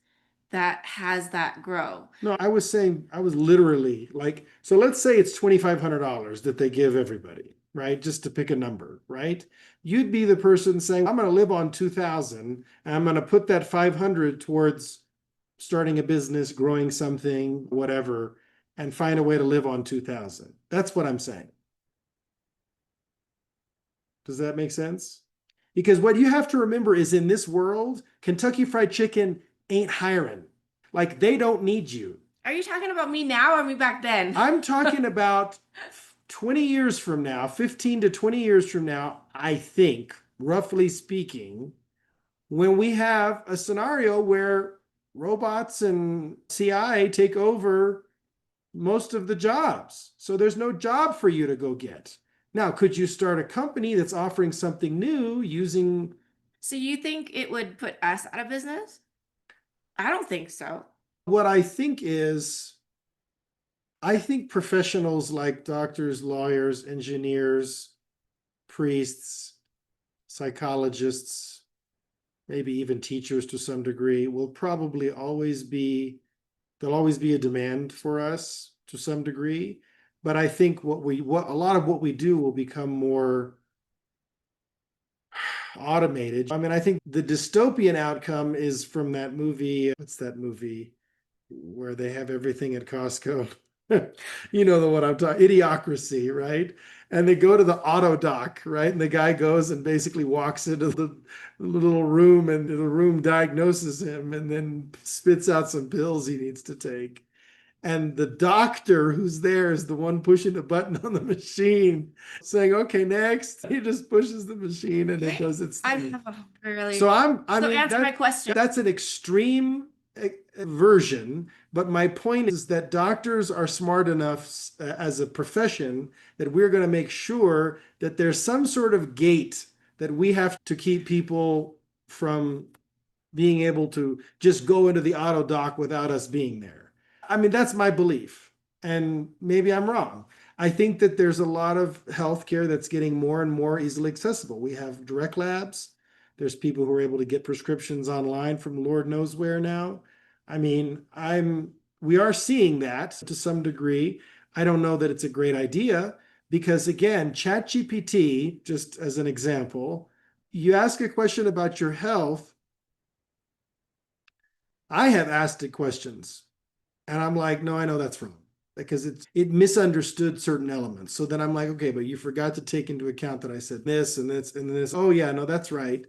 that has that grow. No, I was saying, I was literally like, so let's say it's $2,500 that they give everybody, right? Just to pick a number, right? You'd be the person saying, I'm going to live on 2,000 and I'm going to put that 500 towards starting a business, growing something, whatever, and find a way to live on 2,000. That's what I'm saying. Does that make sense? Because what you have to remember is in this world, Kentucky Fried Chicken ain't hiring. Like they don't need you. Are you talking about me now or me back then? I'm talking about 20 years from now, 15 to 20 years from now, I think, roughly speaking, when we have a scenario where robots and CI take over most of the jobs. So there's no job for you to go get. Now, could you start a company that's offering something new using? So you think it would put us out of business? I don't think so. What I think is, I think professionals like doctors, lawyers, engineers, priests, psychologists, maybe even teachers to some degree, will probably always be, there'll always be a demand for us to some degree. But I think what a lot of what we do will become more automated. I mean, I think the dystopian outcome is from that movie. What's that movie where they have everything at Costco? You know the one I'm talking, Idiocracy, right? And they go to the auto doc, right? And the guy goes and basically walks into the little room and the room diagnoses him and then spits out some pills he needs to take. And the doctor who's there is the one pushing the button on the machine, saying, "Okay, next." He just pushes the machine and it does its I thing. have a really So I so mean, answer my question. that's an extreme version, but my point is that doctors are smart enough as a profession that we're going to make sure that there's some sort of gate that we have to keep people from being able to just go into the auto dock without us being there. I mean, that's my belief. And maybe I'm wrong. I think that there's a lot of healthcare that's getting more and more easily accessible. We have direct labs. There's people who are able to get prescriptions online from Lord knows where now. I mean, we are seeing that to some degree. I don't know that it's a great idea Because again, ChatGPT, just as an example, you ask a question about your health. I have asked it questions and I'm like, no, I know that's wrong because it misunderstood certain elements. So then I'm like, okay, but you forgot to take into account that I said this and this and this. Oh yeah, no, that's right.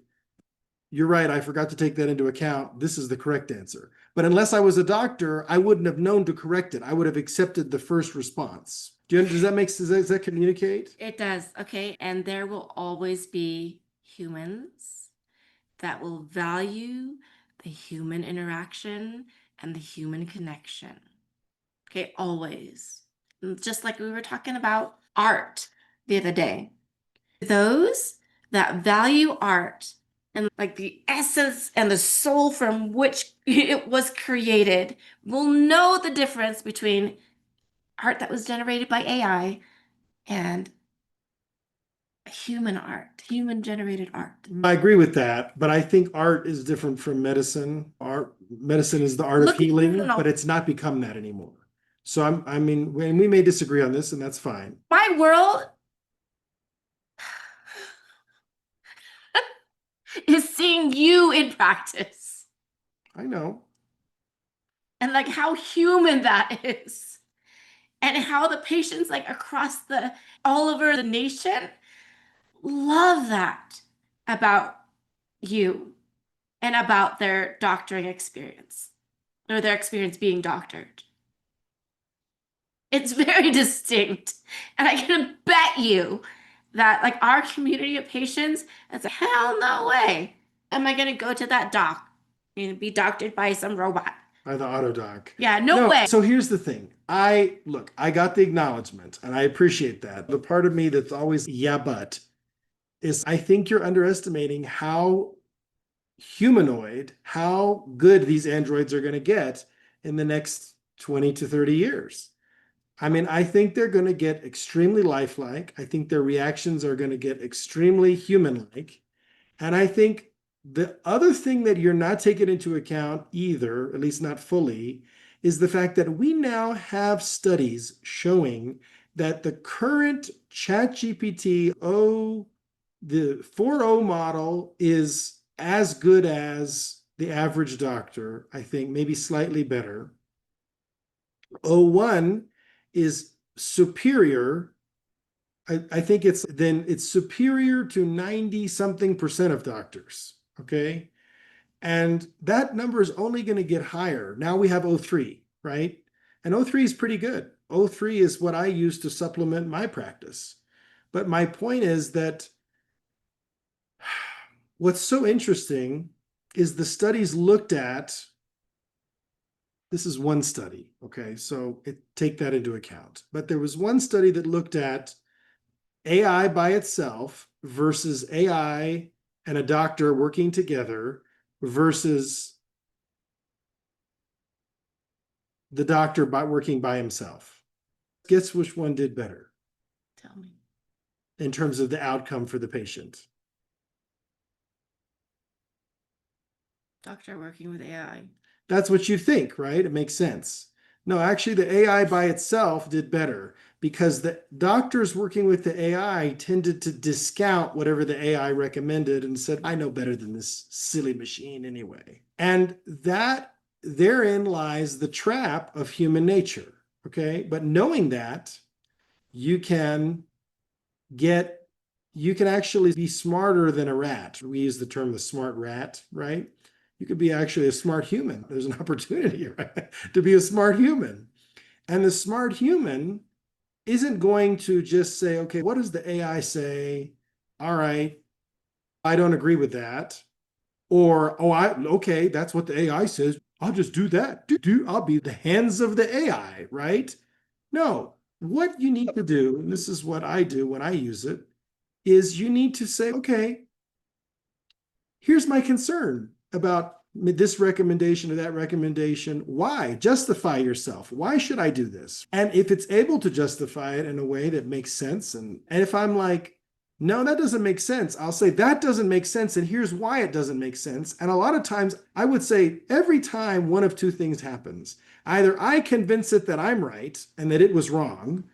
You're right. I forgot to take that into account. This is the correct answer. But unless I was a doctor, I wouldn't have known to correct it. I would have accepted the first response. Does that make sense? Does that communicate? It does. Okay. And there will always be humans that will value the human interaction and the human connection. Okay. Always. Just like we were talking about art the other day. Those that value art and like the essence and the soul from which it was created will know the difference between art that was generated by AI and human art, human generated art. I agree with that, but I think art is different from medicine. Medicine is the art of healing, but it's not become that anymore. So I mean, we may disagree on this, and that's fine. My world is seeing you in practice I know. and like how human that is. And how the patients like across the all over the nation love that about you and about their doctoring experience or their experience being doctored. It's very distinct. And I can bet you that like our community of patients, it's a hell no way am I going to go to that doc and be doctored by some robot. By the auto doc. Yeah, no way. So here's the thing. I got the acknowledgement and I appreciate that. The part of me that's always, yeah, but is I think you're underestimating how humanoid, how good these androids are going to get in the next 20 to 30 years. I mean, I think they're going to get extremely lifelike. I think their reactions are going to get extremely human-like. And I think the other thing that you're not taking into account either, at least not fully, is the fact that we now have studies showing that the current ChatGPT the 4.0 model is as good as the average doctor, I think, maybe slightly better. O1 is superior. I think it's superior to 90 something percent of doctors. Okay. And that number is only going to get higher. Now we have O3, right? And O3 is pretty good. O3 is what I use to supplement my practice. But my point is that what's so interesting is the studies looked at. This is one study, okay? So take that into account. But there was one study that looked at AI by itself versus AI and a doctor working together versus the doctor working by himself. Guess which one did better? Tell me. In terms of the outcome for the patient? Doctor working with AI. That's what you think, right? It makes sense. No, actually, the AI by itself did better because the doctors working with the AI tended to discount whatever the AI recommended and said, I know better than this silly machine anyway. And that therein lies the trap of human nature. Okay. But knowing that, you can actually be smarter than a rat. We use the term the smart rat, right? You could be actually a smart human. There's an opportunity, right, to be a smart human. And the smart human isn't going to just say, okay, what does the AI say? All right, I don't agree with that. Or, okay, that's what the AI says. I'll just do that. I'll be the hands of the AI, right? No, what you need to do, and this is what I do when I use it, is you need to say, okay, here's my concern about this recommendation or that recommendation. Why? Justify yourself. Why should I do this? And if it's able to justify it in a way that makes sense, and if I'm like, no, that doesn't make sense, I'll say that doesn't make sense, and here's why it doesn't make sense. And a lot of times I would say every time one of two things happens. Either I convince it that I'm right and that it was wrong,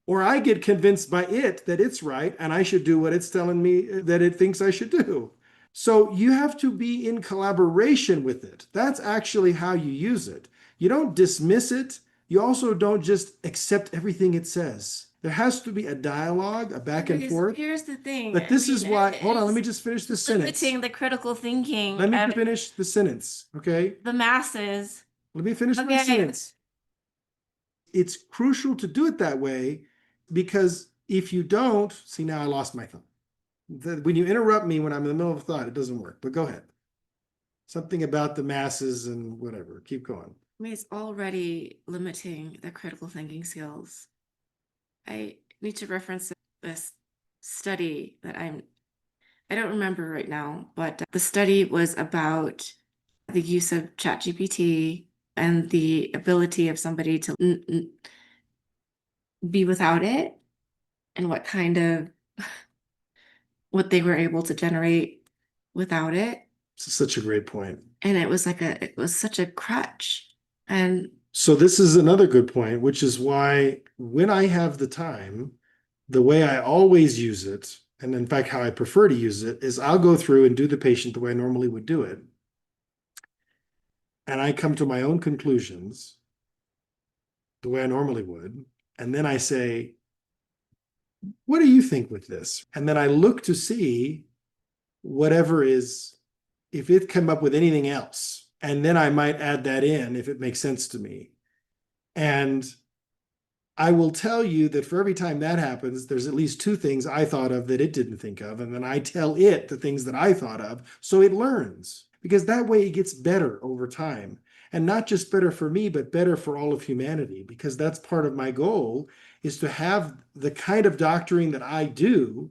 Or I get convinced by it that it's right and I should do what it's telling me that it thinks I should do. So you have to be in collaboration with it. That's actually how you use it. You don't dismiss it. You also don't just accept everything it says. There has to be a dialogue, a back and Because forth. here's the thing. But this is why, hold on, let me just finish the sentence. Limiting the critical thinking Let me of finish the sentence, okay? the masses. Let me finish my Okay. sentence. It's crucial to do it that way because if you don't, see, now I lost my thought. When you interrupt me when I'm in the middle of a thought, it doesn't work, but go ahead. Something about the masses and whatever. Keep going. I mean, it's already limiting the critical thinking skills. I need to reference this study that I don't remember right now, but the study was about the use of ChatGPT and the ability of somebody to be without it and what they were able to generate without it. This is such a great point. And it was such a crutch. And so this is another good point, which is why when I have the time, the way I always use it, and in fact, how I prefer to use it, is I'll go through and do the patient the way I normally would do it. And I come to my own conclusions the way I normally would. And then I say, what do you think with this? And then I look to see whatever is, if it come up with anything else. And then I might add that in if it makes sense to me. And I will tell you that for every time that happens, there's at least two things I thought of that it didn't think of. And then I tell it the things that I thought of. So it learns, because that way it gets better over time. And not just better for me, but better for all of humanity, because that's part of my goal, is to have the kind of doctoring that I do,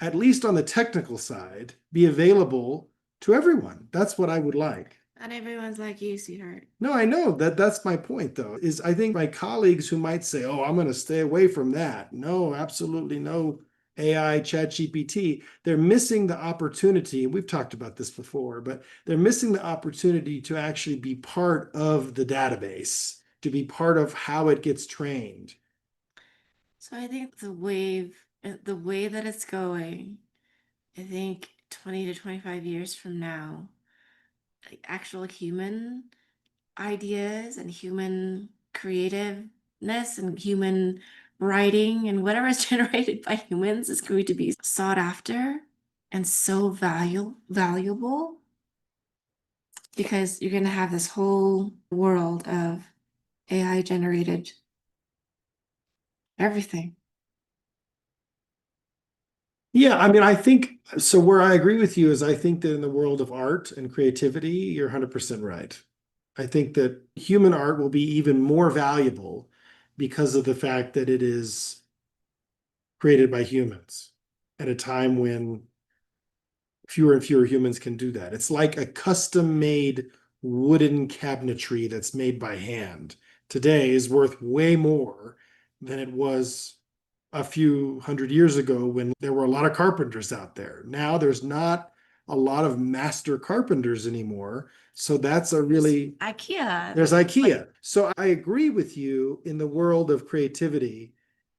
at least on the technical side, be available to everyone. That's what I would like. not everyone's like you, sweetheart. No, I know that's my point, though, is I think my colleagues who might say, oh, I'm going to stay away from that. No, absolutely no AI, ChatGPT. They're missing the opportunity. And we've talked about this before, but they're missing the opportunity to actually be part of the database, to be part of how it gets trained. So I think the way that it's going, I think 20 to 25 years from now, like actual human ideas and human creativeness and human writing and whatever is generated by humans is going to be sought after and so valuable, because you're going to have this whole world of AI generated everything. Yeah, I mean, I think so. Where I agree with you is I think that in the world of art and creativity, you're 100% right. I think that human art will be even more valuable because of the fact that it is created by humans at a time when fewer and fewer humans can do that. It's like a custom-made wooden cabinetry that's made by hand today is worth way more than it was a few hundred years ago when there were a lot of carpenters out there. Now there's not a lot of master carpenters anymore. So that's a really, IKEA. there's IKEA. So I agree with you in the world of creativity.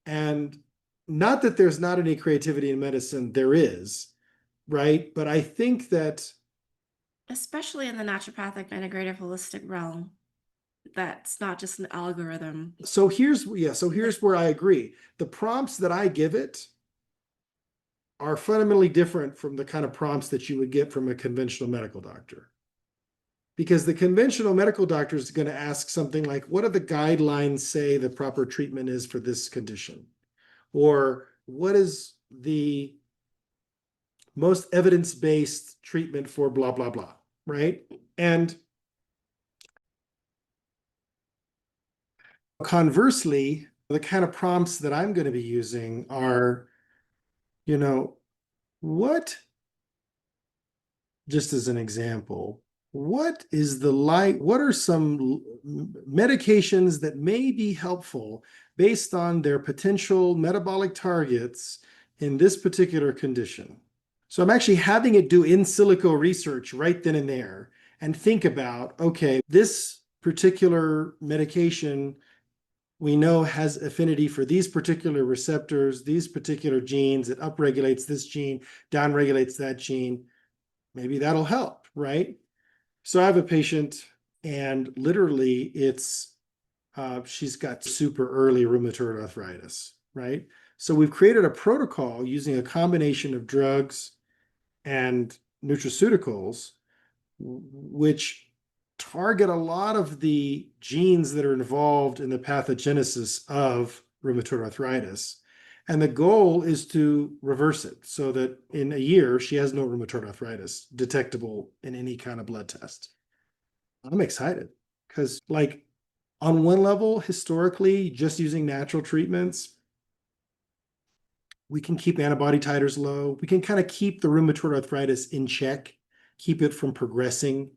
And not that there's not any creativity in medicine, there is, right? But I think that, especially in the naturopathic integrative holistic realm, that's not just an algorithm. so here's where I agree. The prompts that I give it are fundamentally different from the kind of prompts that you would get from a conventional medical doctor. Because the conventional medical doctor is going to ask something like, what do the guidelines say the proper treatment is for this condition? Or what is the most evidence-based treatment for blah, blah, blah, right? And conversely, the kind of prompts that I'm going to be using are, what, just as an example, what are some medications that may be helpful based on their potential metabolic targets in this particular condition? So I'm actually having it do in silico research right then and there and think about, okay, this particular medication we know has affinity for these particular receptors, these particular genes. It upregulates this gene, downregulates that gene. Maybe that'll help, right? So I have a patient, and literally she's got super early rheumatoid arthritis, right? So we've created a protocol using a combination of drugs and nutraceuticals, which target a lot of the genes that are involved in the pathogenesis of rheumatoid arthritis. And the goal is to reverse it so that in a year, she has no rheumatoid arthritis detectable in any kind of blood test. I'm excited because, like, on one level, historically, just using natural treatments, we can keep antibody titers low. We can kind of keep the rheumatoid arthritis in check, keep it from progressing,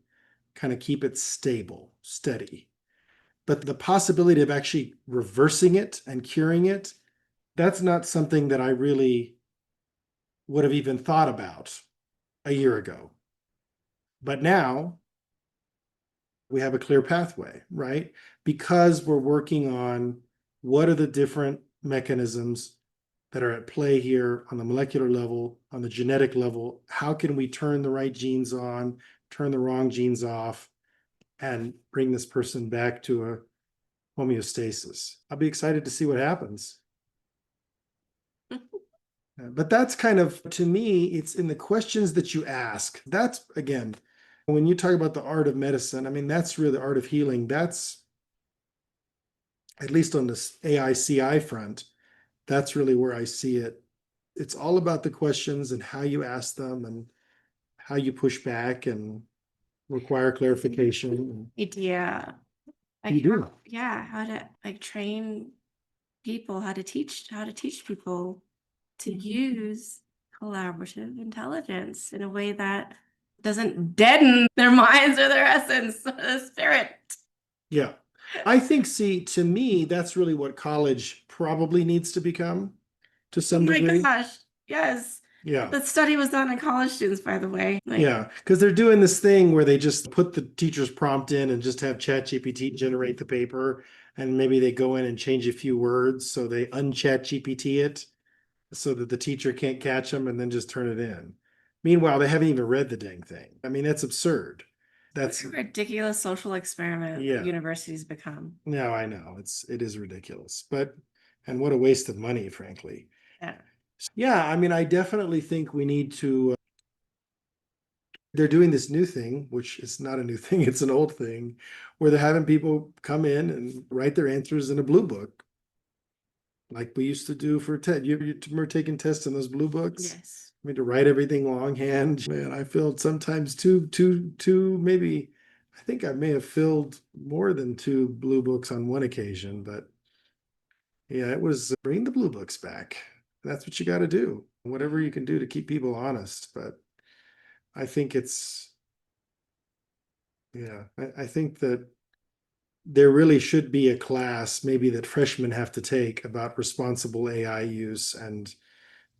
kind of keep it stable, steady. But the possibility of actually reversing it and curing it, that's not something that I really would have even thought about a year ago. But now we have a clear pathway, right? Because we're working on what are the different mechanisms that are at play here on the molecular level, on the genetic level. How can we turn the right genes on, turn the wrong genes off, and bring this person back to a homeostasis? I'll be excited to see what happens. But that's kind of, to me, it's in the questions that you ask. That's, again, when you talk about the art of medicine, I mean, that's really the art of healing. That's, at least on this AI CI front, that's really where I see it. It's all about the questions and how you ask them and how you push back and require clarification. Yeah. You do. Yeah, how to like train people, how to teach people to use collaborative intelligence in a way that doesn't deaden their minds or their essence, the spirit. Yeah. I think, see, to me, that's really what college probably needs to become to Oh some my degree. gosh. Yes. Yeah. The study was done on college students, by the way. Like, Yeah. Because they're doing this thing where they just put the teacher's prompt in and just have ChatGPT generate the paper. And maybe they go in and change a few words. So they unchat GPT it so that the teacher can't catch them and then just turn it in. Meanwhile, they haven't even read the dang thing. I mean, that's absurd. That's, what a ridiculous social experiment that yeah. universities become. No, I know. It is ridiculous. But, and what a waste of money, frankly. Yeah. Yeah, I mean, I definitely think we need to. They're doing this new thing, which is not a new thing, it's an old thing, where they're having people come in and write their answers in a blue book, like we used to do for TED. You remember taking tests in those blue books? Yes. I mean, to write everything longhand. Man, I filled sometimes two, maybe. I think I may have filled more than two blue books on one occasion, but yeah, it was bring the blue books back. That's what you got to do. Whatever you can do to keep people honest. But I think it's, yeah, I think that there really should be a class maybe that freshmen have to take about responsible AI use and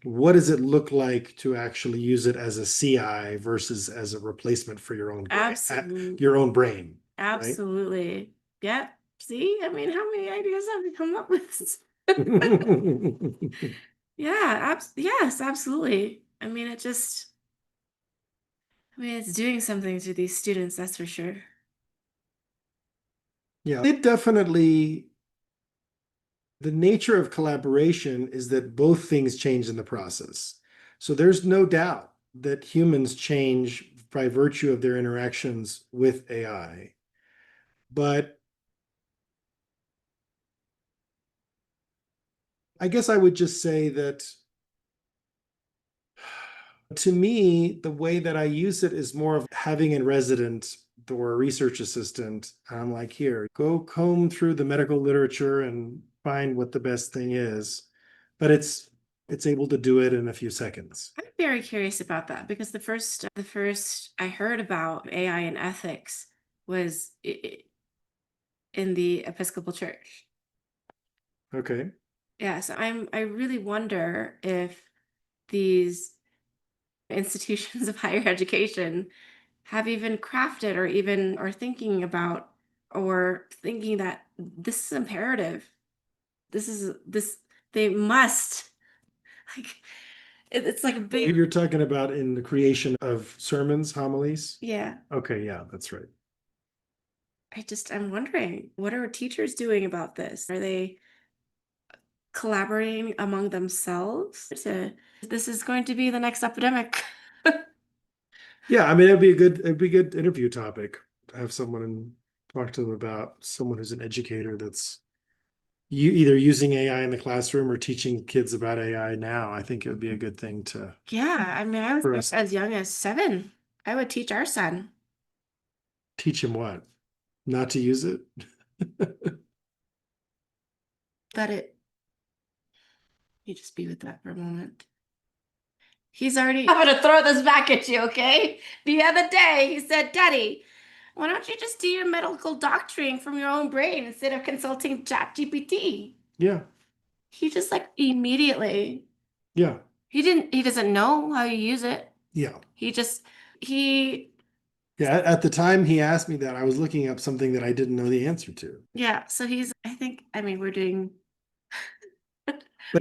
what does it look like to actually use it as a CI versus as a replacement for Absolutely. your own brain, right? Absolutely. Yeah. See, I mean, how many ideas have we come up with? Yeah, yes, absolutely. I mean, it's doing something to these students, that's for sure. Yeah, it definitely, the nature of collaboration is that both things change in the process. So there's no doubt that humans change by virtue of their interactions with AI. But I guess I would just say that to me, the way that I use it is more of having a resident or a research assistant. I'm like, here, go comb through the medical literature and find what the best thing is. But it's able to do it in a few seconds. I'm very curious about that because the first I heard about AI and ethics was in the Episcopal Church. Okay. Yes, I really wonder if these institutions of higher education have even crafted or even are thinking about or thinking that this is imperative this they must like it's like a big You're talking about in the creation of sermons, homilies? yeah. Okay, yeah, that's right. I'm wondering, what are teachers doing about this? Are they collaborating among themselves to this is going to be the next epidemic? Yeah, I mean, it'd be a good interview topic to have someone and talk to them about someone who's an educator that's either using AI in the classroom or teaching kids about AI now. I think it would be a good thing to Yeah, I mean, I was for us as young as 7. I would teach our son teach him what? Not to use it? that it you just be with that for a moment. He's already I'm gonna throw this back at you, okay? The other day he said, Daddy, why don't you just do your medical doctoring from your own brain instead of consulting ChatGPT? Yeah, He just like immediately yeah, he doesn't know how you use it. yeah. He just he Yeah, at the time he asked me that, I was looking up something that I didn't know the answer to. yeah, so he's I think I mean we're doing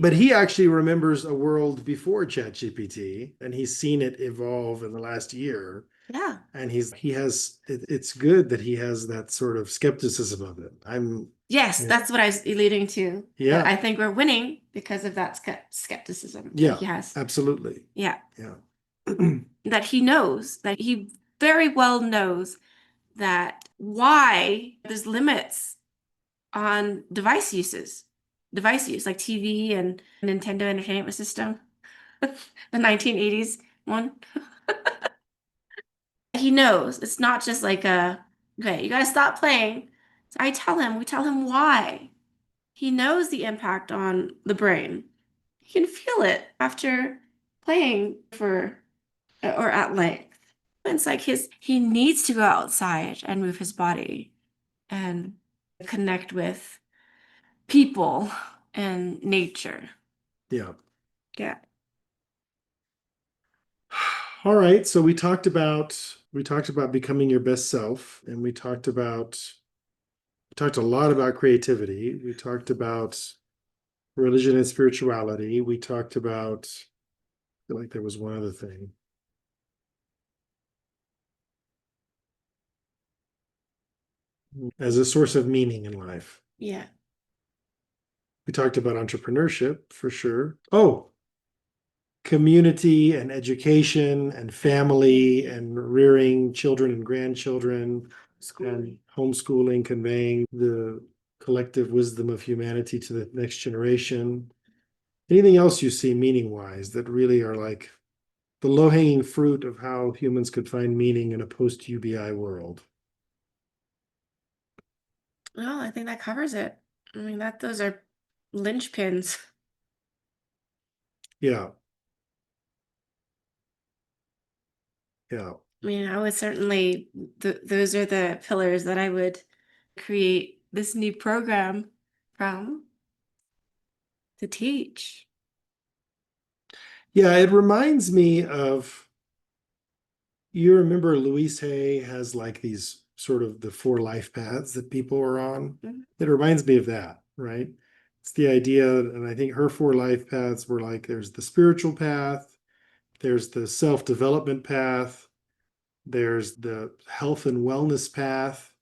But he actually remembers a world before ChatGPT, and he's seen it evolve in the last year. yeah. And it's good that he has that sort of skepticism of it. Yes, Yeah, that's what I was alluding to. That yeah, I think we're winning because of that skepticism that yeah, he has. absolutely. Yeah, Yeah. that he knows that he very well knows that why there's limits on device use like TV and Nintendo Entertainment System, the 1980s one. He knows it's not just like a okay, you got to stop playing. So we tell him why. He knows the impact on the brain. He can feel it after playing for or at length. It's like he needs to go outside and move his body and connect with people and nature. Yeah. Yeah. All right. So we talked about becoming your best self, and we talked a lot about creativity. We talked about religion and spirituality. We talked about, I feel like there was one other thing. As a source of meaning in life. Yeah. We talked about entrepreneurship for sure. Oh, community and education and family and rearing children and grandchildren and homeschooling, conveying the collective wisdom of humanity to the next generation. Anything else you see meaning wise that really are like the low hanging fruit of how humans could find meaning in a post UBI world? No, I think that covers it. I mean that those are linchpins. Yeah, yeah. I mean, I would certainly those are the pillars that I would create this new program from to teach. Yeah, it reminds me of, you remember Louise Hay has like these sort of the 4 life paths that people are on. Mhm. It reminds me of that, right? It's the idea, and I think her 4 life paths were like there's the spiritual path, there's the self-development path, there's the health and wellness path,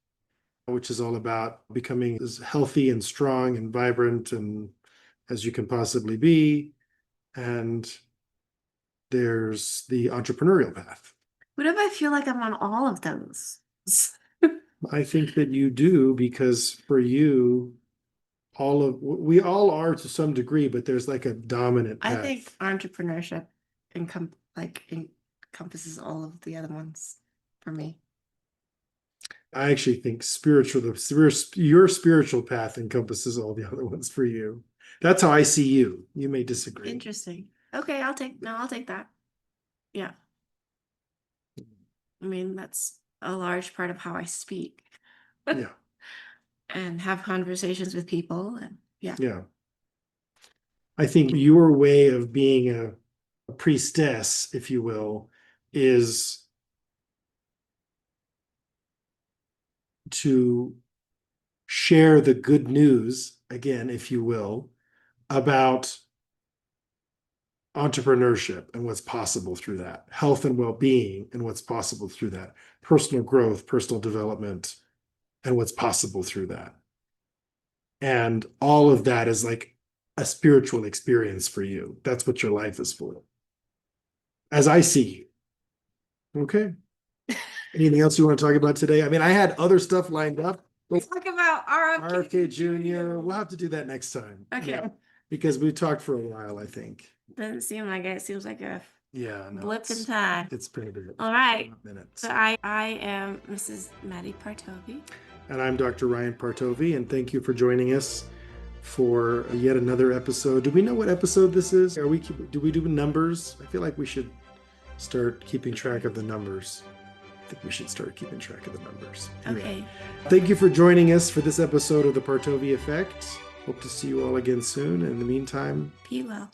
which is all about becoming as healthy and strong and vibrant and as you can possibly be. And there's the entrepreneurial path. What if I feel like I'm on all of those? I think that you do because for you, we all are to some degree, but there's like a dominant I think path. entrepreneurship encompasses all of the other ones for me. I actually think your spiritual path encompasses all the other ones for you. That's how I see you. You may disagree. Interesting. Okay, I'll take that. Yeah. I mean, that's a large part of how I speak Yeah, and have conversations with people. And yeah. yeah. I think your way of being a priestess, if you will, is to share the good news again, if you will, about entrepreneurship and what's possible through that, health and well-being and what's possible through that, personal growth, personal development, and what's possible through that. And all of that is like a spiritual experience for you. That's what your life is for. As I see you. Okay. Anything else you want to talk about today? I mean, I had other stuff lined up. Talk about RFK. RFK Jr. We'll have to do that next time. Okay. Yeah, because we talked for a while, I think. Doesn't seem like it. It seems like a No, blip in time. It's been a bit. All right. Minutes. So I am Mrs. Madi Partovi. And I'm Dr. Ryan Partovi, and thank you for joining us for yet another episode. Do we know what episode this is? Do we do numbers? I feel like we should start keeping track of the numbers. I think we should start keeping track of the numbers. Okay. Yeah. Thank you for joining us for this episode of the Partovi Effect. Hope to see you all again soon. In the meantime, Be well.